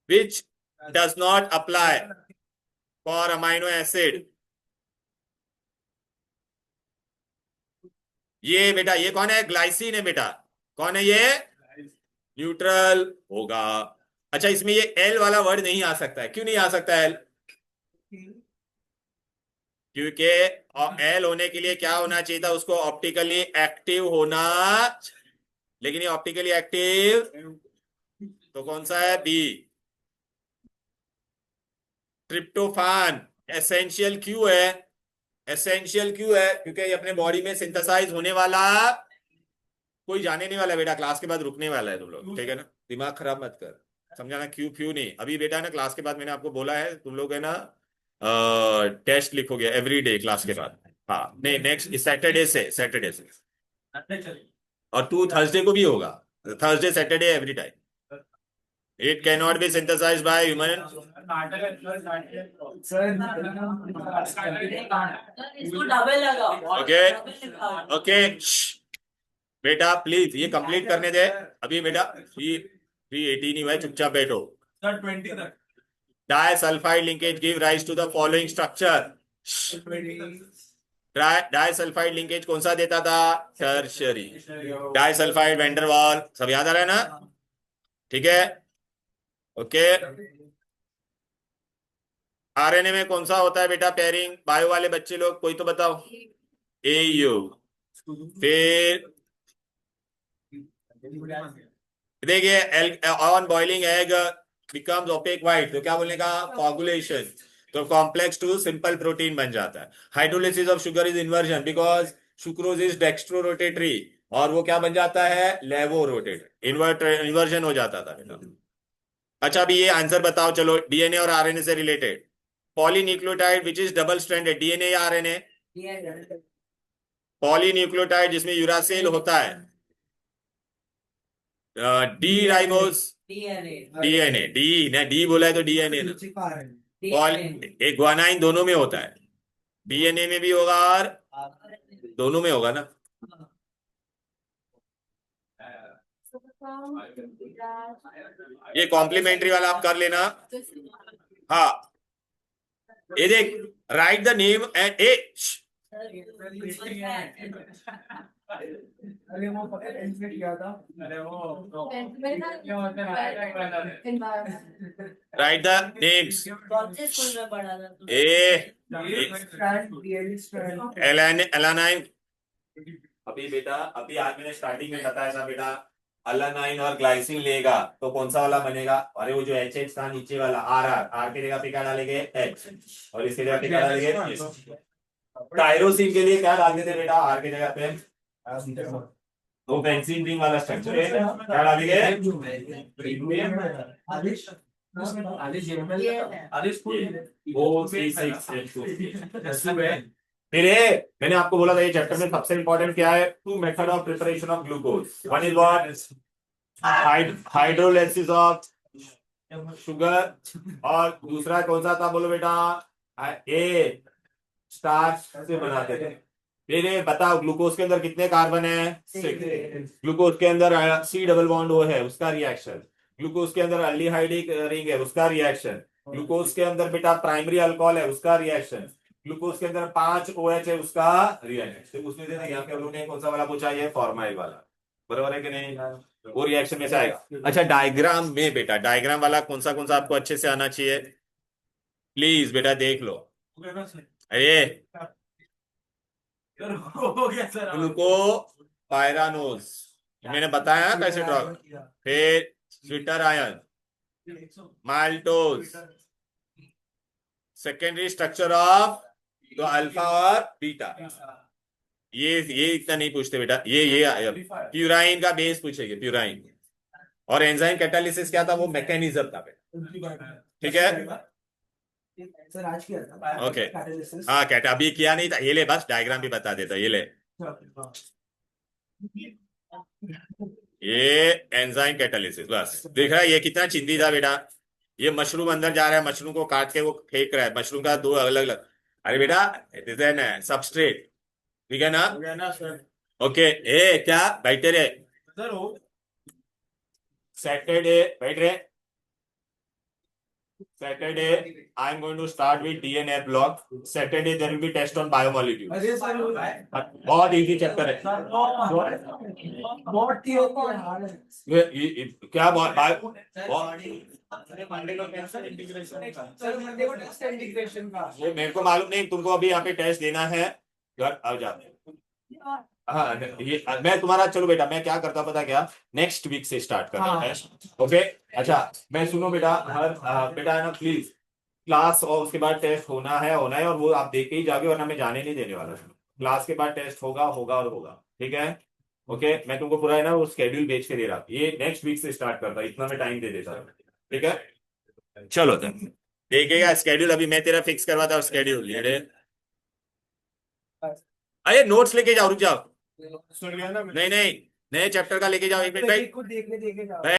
Which does not apply for amino acid. ये बेटा ये कौन है, ग्लाइसिन है बेटा, कौन है ये, न्यूट्रल होगा। अच्छा इसमें ये एल वाला वर्ड नहीं आ सकता है, क्यों नहीं आ सकता एल, क्योंकि एल होने के लिए क्या होना चाहिए था, उसको ऑप्टिकली एक्टिव होना, लेकिन ये ऑप्टिकली एक्टिव तो कौन सा है, बी। ट्रिप्टोफान एसेंशियल क्यों है, एसेंशियल क्यों है, क्योंकि ये अपने बॉडी में सिंथेसाइज होने वाला, कोई जाने नहीं वाला बेटा, क्लास के बाद रुकने वाला है तुम लोग, ठीक है ना, दिमाग खराब मत कर, समझाना, क्यों क्यों नहीं, अभी बेटा ना क्लास के बाद मैंने आपको बोला है, तुम लोग है ना टेस्ट लिखोगे एवरी डे क्लास के बाद। हाँ नहीं, नेक्स्ट सैटरडे से, सैटरडे से, और तू थर्सडे को भी होगा, Thursday Saturday every time. It can not be synthesize by human. इसको डबल लगाओ। ओके ओके, बेटा प्लीज ये कंप्लीट करने दे अभी बेटा, 318 ही भाई, चुपचाप बैठो। सर 20 तक। Disulphide linkage give rise to the following structure. Disulphide linkage कौन सा देता था, टर्शियरी। डाइसल्फाइड वैंडरवाल, सब याद आ रहा है ना, ठीक है, ओके। आरएनए में कौन सा होता है बेटा पेयरिंग, बायो वाले बच्चे लोग कोई तो बताओ, एयू। फिर देखिए on boiling egg becomes opaque white, तो क्या बोलने का, कोगुलेशन, तो कॉम्प्लेक्स टू सिंपल प्रोटीन बन जाता है। Hydrolysis of sugar is inversion, because sucrose is dextro rotatory, और वो क्या बन जाता है, लेवो रोटेट, इन्वर्जन हो जाता था बेटा। अच्छा अभी ये आंसर बताओ चलो, डीएनए और आरएनए से related. Polynucleotide which is double stranded, DNA या आरएनए, पॉलीन्यूक्लियोटाइड जिसमें यूरासिल होता है, डी राइबोस, डीएनए, डी ने डी बोला है तो डीएनए ना, एक ग्वानाइन दोनों में होता है, डीएनए में भी होगा और दोनों में होगा ना। ये कॉम्प्लीमेंट्री वाला आप कर लेना। हाँ ये देख, राइट द नेम एंड ए, अरे वो पता है टेंथ में किया था, अरे वो राइट द नेम्स, कौन से स्कूल में पढ़ा था तू? एलानाइन। अभी बेटा अभी आज मैंने स्टार्टिंग में बताया था बेटा, अलानाइन और ग्लाइसिन लेगा तो कौन सा वाला बनेगा, अरे वो जो एच एच था नीचे वाला, आर आर, आर की जगह पे क्या डालेंगे, एच, और इसकी जगह पे क्या डालेंगे, टायरोसिन के लिए क्या डालते थे बेटा, आर की जगह पे वो बेंजीन रिंग वाला स्ट्रक्चर है, क्या डालेंगे, फिर मैंने आपको बोला था ये चैप्टर में सबसे इंपॉर्टेंट क्या है, two method of preparation of glucose, one is what, hydrolysis of sugar, और दूसरा कौन सा था बोलो बेटा, ए स्टार्च से बनाते थे। फिर बताओ ग्लूकोज के अंदर कितने कार्बन है, 6। ग्लूकोज के अंदर सी डबल बॉन्ड वो है उसका रिएक्शन, ग्लूकोज के अंदर अल्डिहाइडिक रिंग है उसका रिएक्शन, ग्लूकोज के अंदर बेटा प्राइमरी अल्कोहल है उसका रिएक्शन, ग्लूकोज के अंदर 5 OH है उसका रिएक्शन। तो उसमें से यहाँ पे हम लोग ने कौन सा वाला पूछा, है फॉर्माइल वाला, बराबर है कि नहीं, वो रिएक्शन में से आएगा। अच्छा डायग्राम में बेटा, डायग्राम वाला कौन सा आपको अच्छे से आना चाहिए, प्लीज बेटा देख लो। अरे सर हो गया सर ग्लूको पायरानोज मैंने बताया ना कैसे ड्रॉ। फिर zwitterion maltose secondary structure of तो अल्फा और बीटा। ये इतना नहीं पूछते बेटा, ये प्यूराइन का बेस पूछेंगे प्यूराइन। और एंजाइम कैटालिसिस क्या था, वो मैकेनिज्म था बेटा, ठीक है। सर आज किया था ओके कैटालिसिस। हाँ कैटा अभी किया नहीं था, ये ले बस डायग्राम भी बता देता, ये ले ये एंजाइम कैटालिसिस बस देख रहा है। ये कितना चिंदी था बेटा, ये मशरूम अंदर जा रहा है, मशरूम को काट के वो फेंक रहा है, मशरूम का दो अलग अलग। अरे बेटा इट इज एन सबस्ट्रेट, ठीक है ना। ओके ए क्या बैठे रे सर हो सैटरडे बैठ रहे Saturday, I'm going to start with DNA block. Saturday, there will be test on biomolecules. अरे सर बहुत इजी चैप्टर है। बहुत ही हार्ड है क्या बहुत सर मंडे को टेस्ट इंटीग्रेशन का ये मेरे को मालूम नहीं, तुमको अभी यहाँ पे टेस्ट देना है, घर आ जाओ। हाँ ये मैं तुम्हारा, चलो बेटा मैं क्या करता पता क्या, नेक्स्ट वीक से स्टार्ट करता हाँ। है। ओके अच्छा मैं सुनो बेटा, हर बेटा है ना प्लीज क्लास और उसके बाद टेस्ट होना है और वो आप देख के ही जाओगे, वरना मैं जाने नहीं देने वाला। क्लास के बाद टेस्ट होगा और होगा, ठीक है। ओके मैं तुमको पूरा है ना वो स्केड्यूल भेज के दे रहा, ये नेक्स्ट वीक से स्टार्ट करता, इतना मैं टाइम दे देता, ठीक है। चलो देखिएगा स्केड्यूल, अभी मैं तेरा फिक्स करवाता हूँ स्केड्यूल। अरे नोट्स लेके जाओ, रुक जाओ, नहीं नहीं नए चैप्टर का लेके जाओ, एक मिनट भाई। को देखने देखे